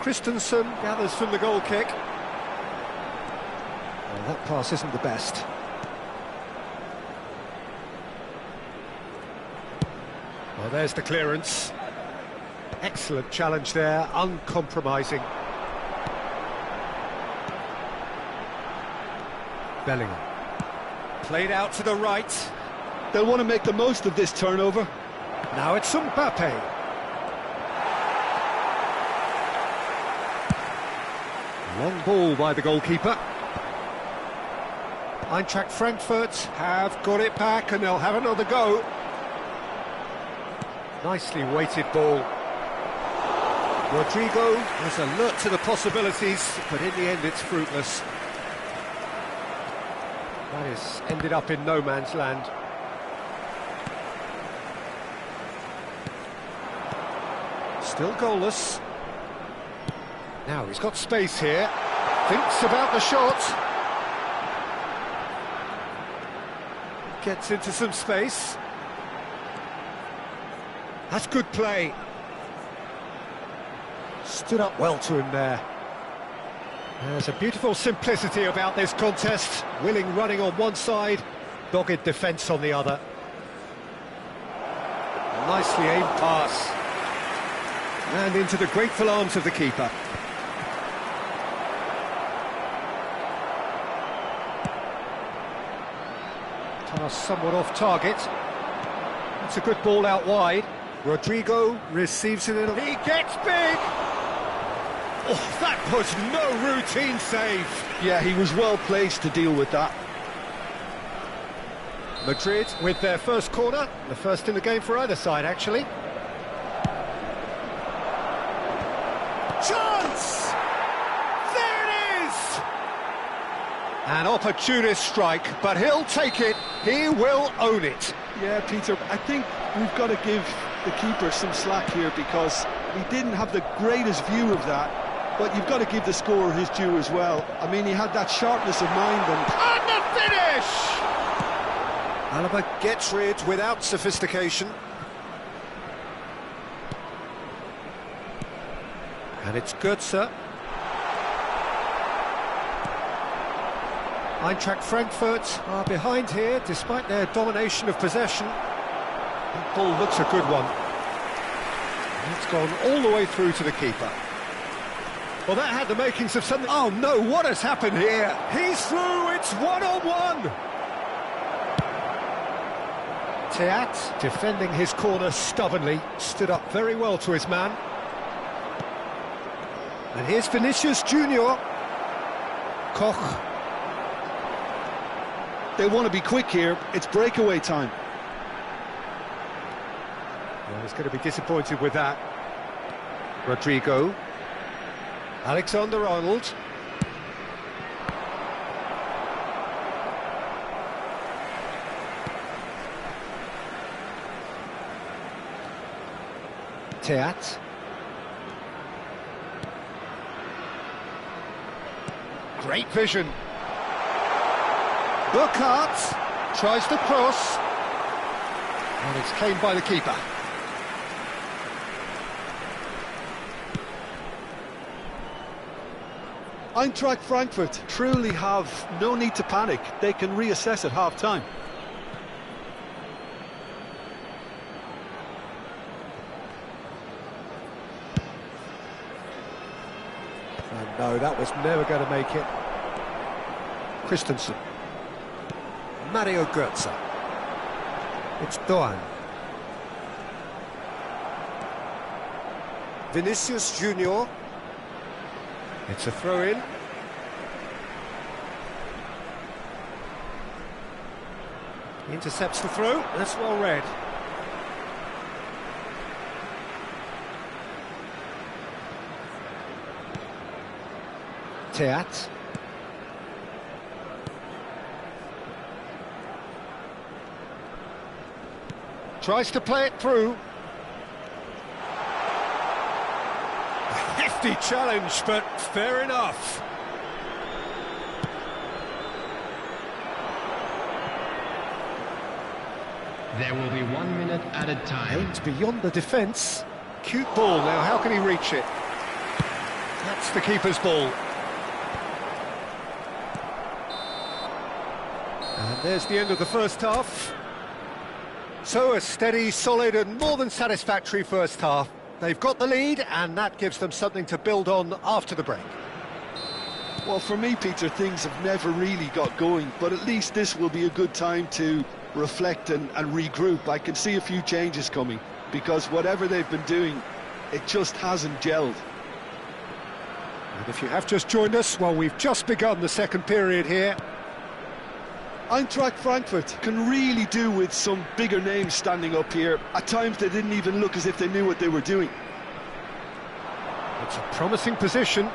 Christensen Gathers from the goal kick. Well, that pass isn't the best. Well, there's the clearance. Excellent challenge there, uncompromising. Bellingham. Played out to the right. They'll want to make the most of this turnover. Now it's Mbappe. Long ball by the goalkeeper. Eintracht Frankfurt have got it back and they'll have another go. Nicely weighted ball. Rodrigo was alert to the possibilities, but in the end it's fruitless. That has ended up in no man's land. Still goalless. Now he's got space here. Thinks about the shot. Gets into some space. That's good play. Stood up well to him there. There's a beautiful simplicity about this contest. Willing running on one side, dogged defence on the other. Nicely aimed pass. And into the grateful arms of the keeper. Pass somewhat off target. It's a good ball out wide. Rodrigo receives it. He gets big! Oh, that was no routine save. Yeah, he was well placed to deal with that. Madrid with their first corner, the first in the game for either side, actually. Chance! There it is! An opportunist strike, but he'll take it. He will own it. Yeah, Peter, I think we've got to give the keeper some slack here because he didn't have the greatest view of that. But you've got to give the scorer his due as well. I mean, he had that sharpness of mind and the finish! Alaba gets rid without sophistication. And it's Götze. Eintracht Frankfurt are behind here, despite their domination of possession. That ball looks a good one. It's gone all the way through to the keeper. Well, that had the makings of something... Oh, no, what has happened here? He's through, it's one-on-one! Teat, defending his corner stubbornly, stood up very well to his man. And here's Vinicius Junior. Koch. they want to be quick here. It's breakaway time. Well, he's going to be disappointed with that. Rodrigo. Alexander-Arnold. Teat. Great vision. Burkhardt tries to cross. And it's claimed by the keeper. Eintracht Frankfurt truly have no need to panic. They can reassess at half-time. And no, that was never going to make it. Christensen. Mario Götze. It's Doan. Vinicius Junior. It's a throw-in. Intercepts the throw. That's well read. Teat. Tries to play it through. A hefty challenge, but fair enough. There will be 1 minute added time. Aims beyond the defence. Cute ball. Now, how can he reach it? That's the keeper's ball. And there's the end of the first half. So a steady, solid and more than satisfactory first half. They've got the lead and that gives them something to build on after the break. Well, for me, Peter, things have never really got going, but at least this will be a good time to reflect and regroup. I can see a few changes coming, because whatever they've been doing, it just hasn't gelled. And if you have just joined us, well, we've just begun the second period here. Eintracht Frankfurt can really do with some bigger names standing up here. At times they didn't even look as if they knew what they were doing. It's a promising position.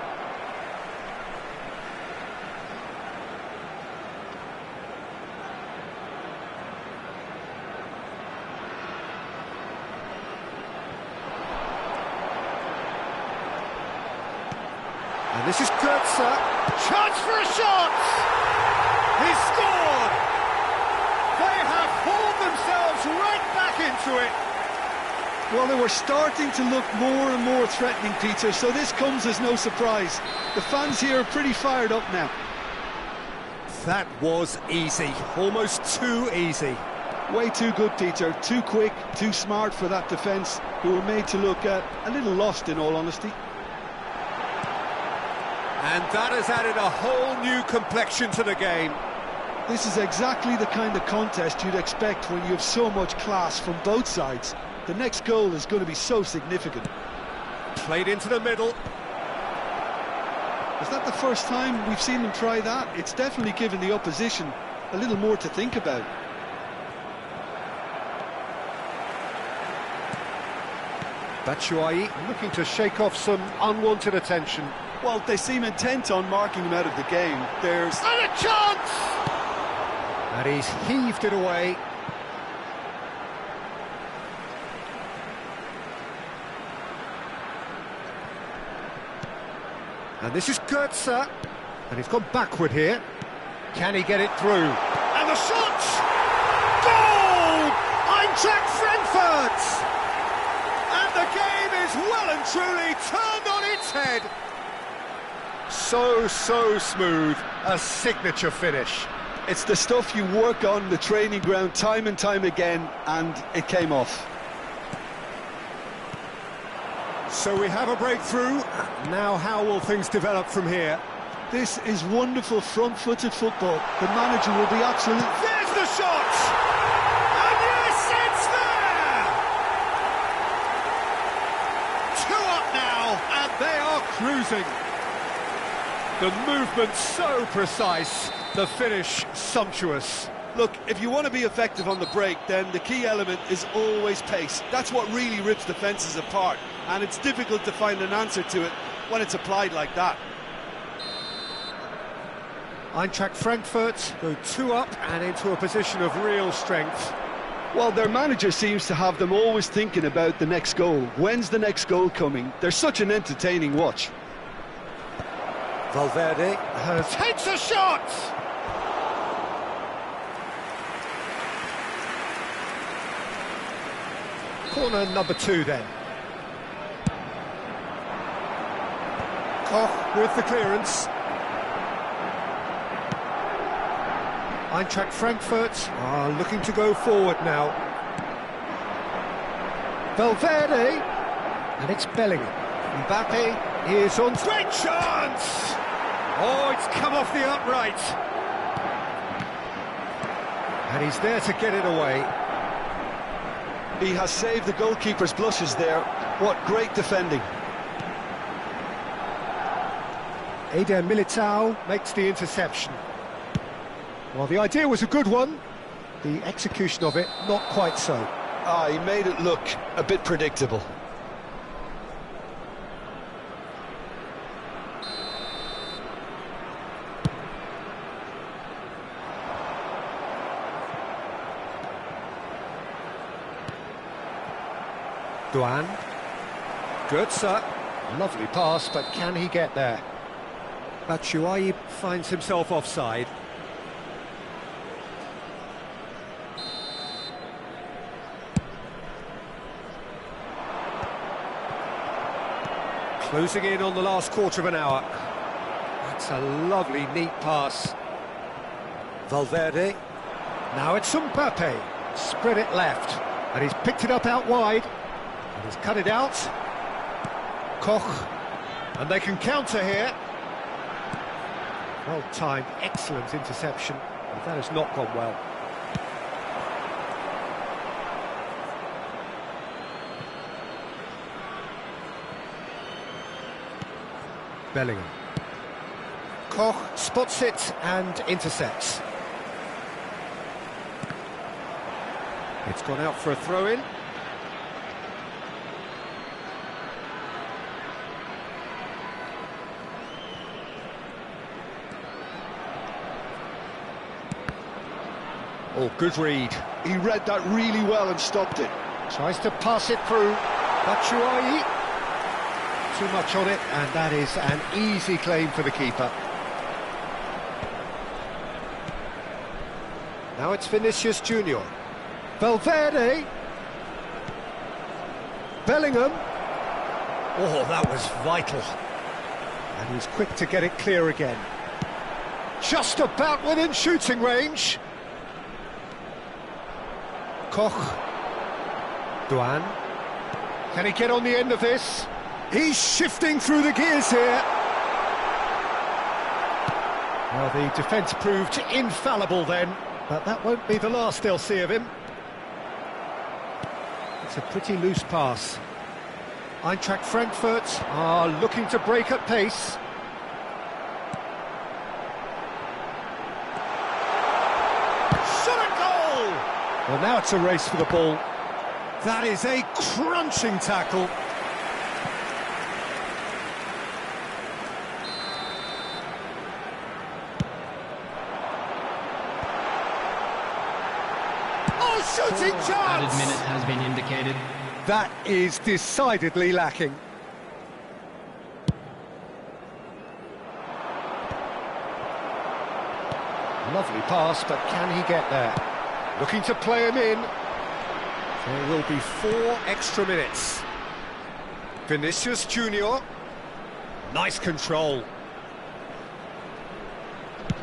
And this is Götze. Chance for a shot! He's scored! They have hauled themselves right back into it. Well, they were starting to look more and more threatening, Peter, so this comes as no surprise. The fans here are pretty fired up now. That was easy, almost too easy. Way too good, Peter. Too quick, too smart for that defence, who were made to look a little lost, in all honesty. And that has added a whole new complexion to the game. This is exactly the kind of contest you'd expect when you have so much class from both sides. The next goal is going to be so significant. Played into the middle. Is that the first time we've seen them try that? It's definitely given the opposition a little more to think about. Batshuayi looking to shake off some unwanted attention. Well, they seem intent on marking him out of the game. There's... And a chance! And he's heaved it away. And this is Goetze. And he's gone backward here. Can he get it through? And the shot! Goal! Eintracht Frankfurt! And the game is well and truly turned on its head. So smooth, a signature finish. It's the stuff you work on the training ground time and time again, and it came off. So we have a breakthrough. Now how will things develop from here? This is wonderful front-footed football. The manager will be absolute... There's the shot! And yes, it's there! 2 up now, and they are cruising. The movement so precise, the finish sumptuous. Look, if you want to be effective on the break, then the key element is always pace. That's what really rips defences apart, and it's difficult to find an answer to it when it's applied like that. Eintracht Frankfurt go 2 up and into a position of real strength. Well, their manager seems to have them always thinking about the next goal. When's the next goal coming? They're such an entertaining watch. Valverde takes a shot! Corner number 2 then. Koch with the clearance. Eintracht Frankfurt are looking to go forward now. Valverde, and it's Bellingham. Mbappe is on... Great chance! Oh, it's come off the upright. And he's there to get it away. He has saved the goalkeeper's blushes there. What great defending. Eder Militao makes the interception. Well, the idea was a good one. The execution of it, not quite so. He made it look a bit predictable. Duan. Goetze. Lovely pass, but can he get there? Batshuayi finds himself offside. Closing in on the last quarter of an hour. That's a lovely, neat pass. Valverde. Now it's Mbappe. Spread it left. And he's picked it up out wide. And he's cut it out. Koch. And they can counter here. Well-timed, excellent interception. But that has not gone well. Bellingham. Koch spots it and intercepts. It's gone out for a throw-in. Oh, good read. He read that really well and stopped it. Tries to pass it through. Batshuayi. Too much on it, and that is an easy claim for the keeper. Now it's Vinicius Junior. Valverde. Bellingham. Oh, that was vital. And he's quick to get it clear again. Just about within shooting range. Koch. Duan. Can he get on the end of this? He's shifting through the gears here. Well, the defence proved infallible then, but that won't be the last they'll see of him. It's a pretty loose pass. Eintracht Frankfurt are looking to break at pace. Shot at goal! Well, now it's a race for the ball. That is a crunching tackle. Oh, shooting chance! Added minute has been indicated. That is decidedly lacking. Lovely pass, but can he get there? Looking to play him in. There will be 4 extra minutes. Vinicius Junior. Nice control.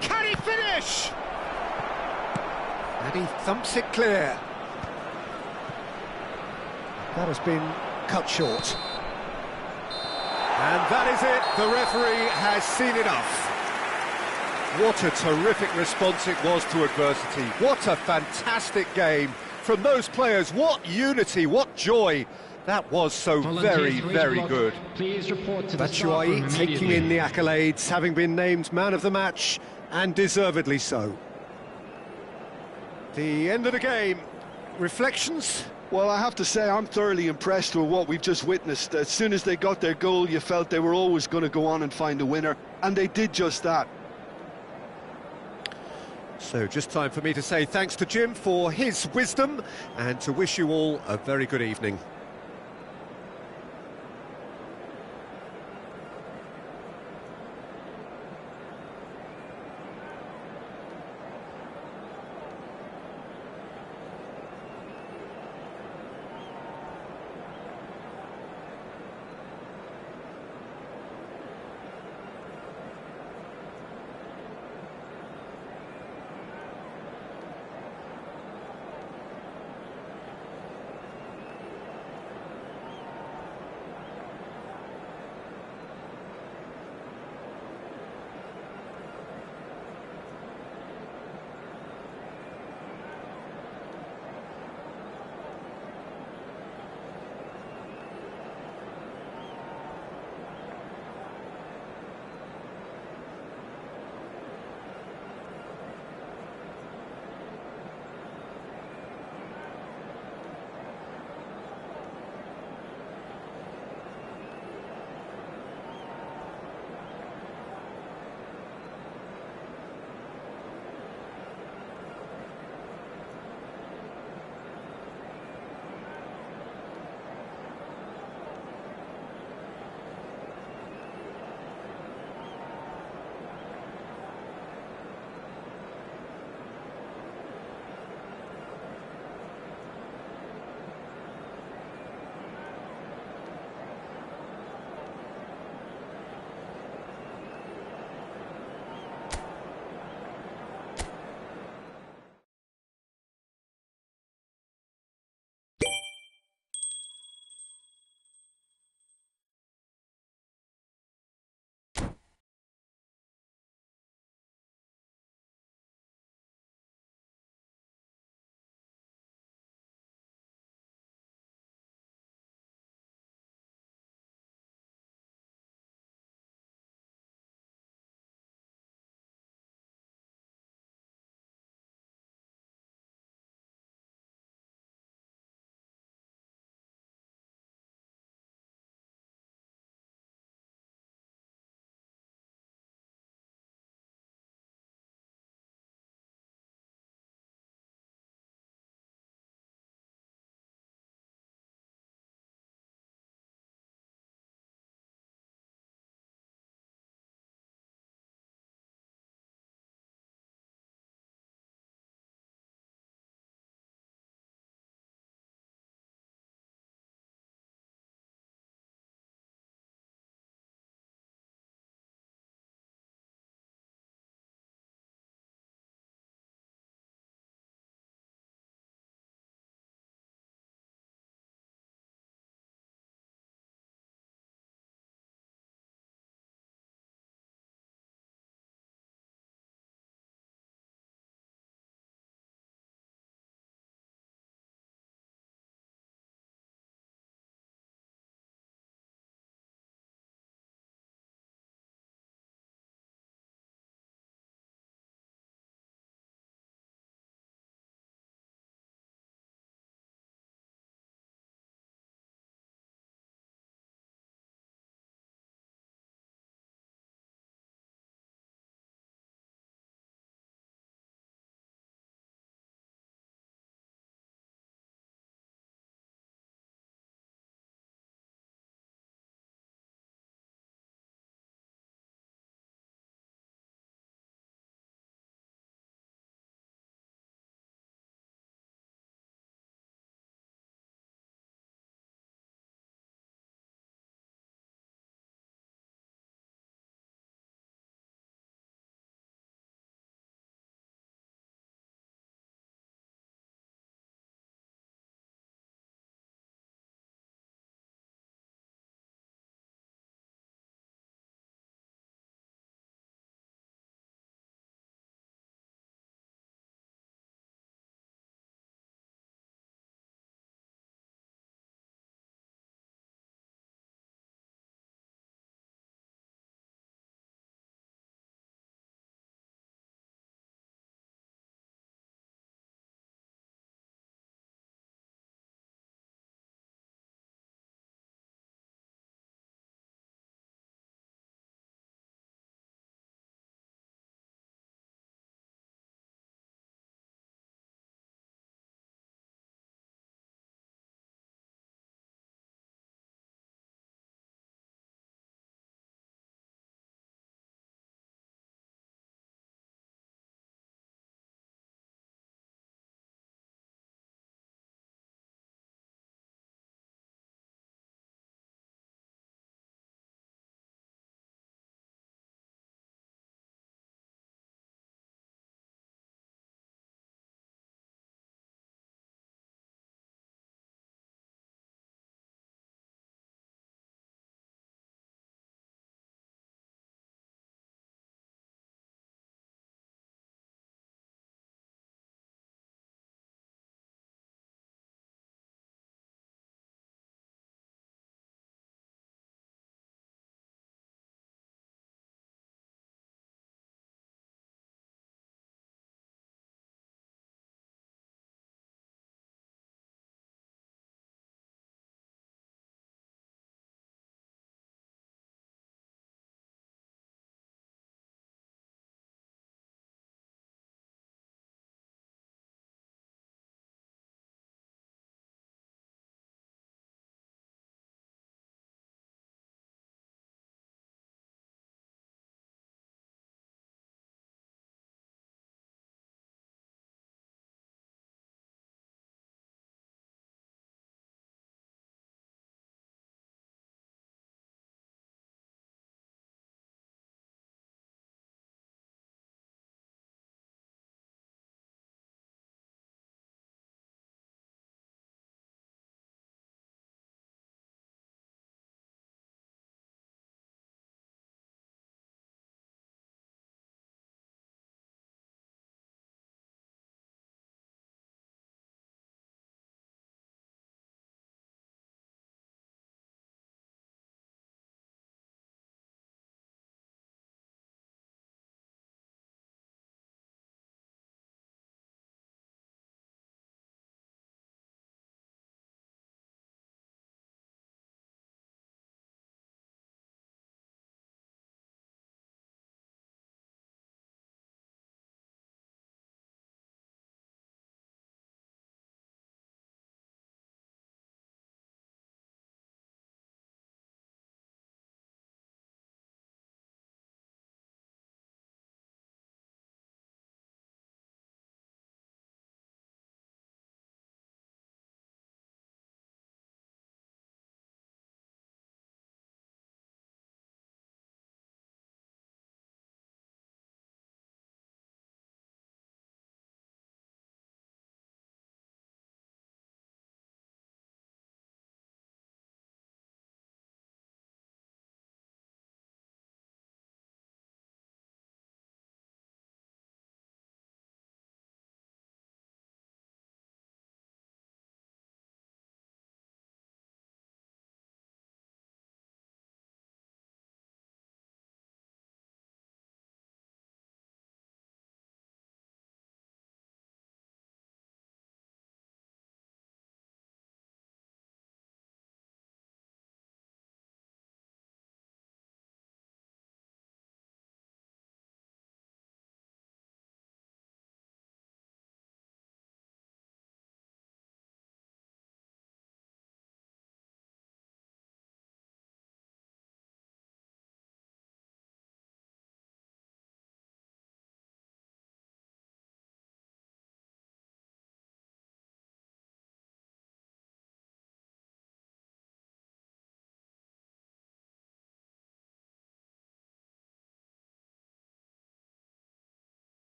Can he finish? And he thumps it clear. That has been cut short. And that is it. The referee has seen enough. What a terrific response it was to adversity. What a fantastic game from those players. What unity, what joy. That was so very, very good. Please report to the staff room Batshuayi taking immediately. in the accolades, having been named man of the match, and deservedly so. The end of the game. Reflections? Well, I have to say, I'm thoroughly impressed with what we've just witnessed. As soon as they got their goal, you felt they were always going to go on and find a winner, and they did just that. So just time for me to say thanks to Jim for his wisdom and to wish you all a very good evening.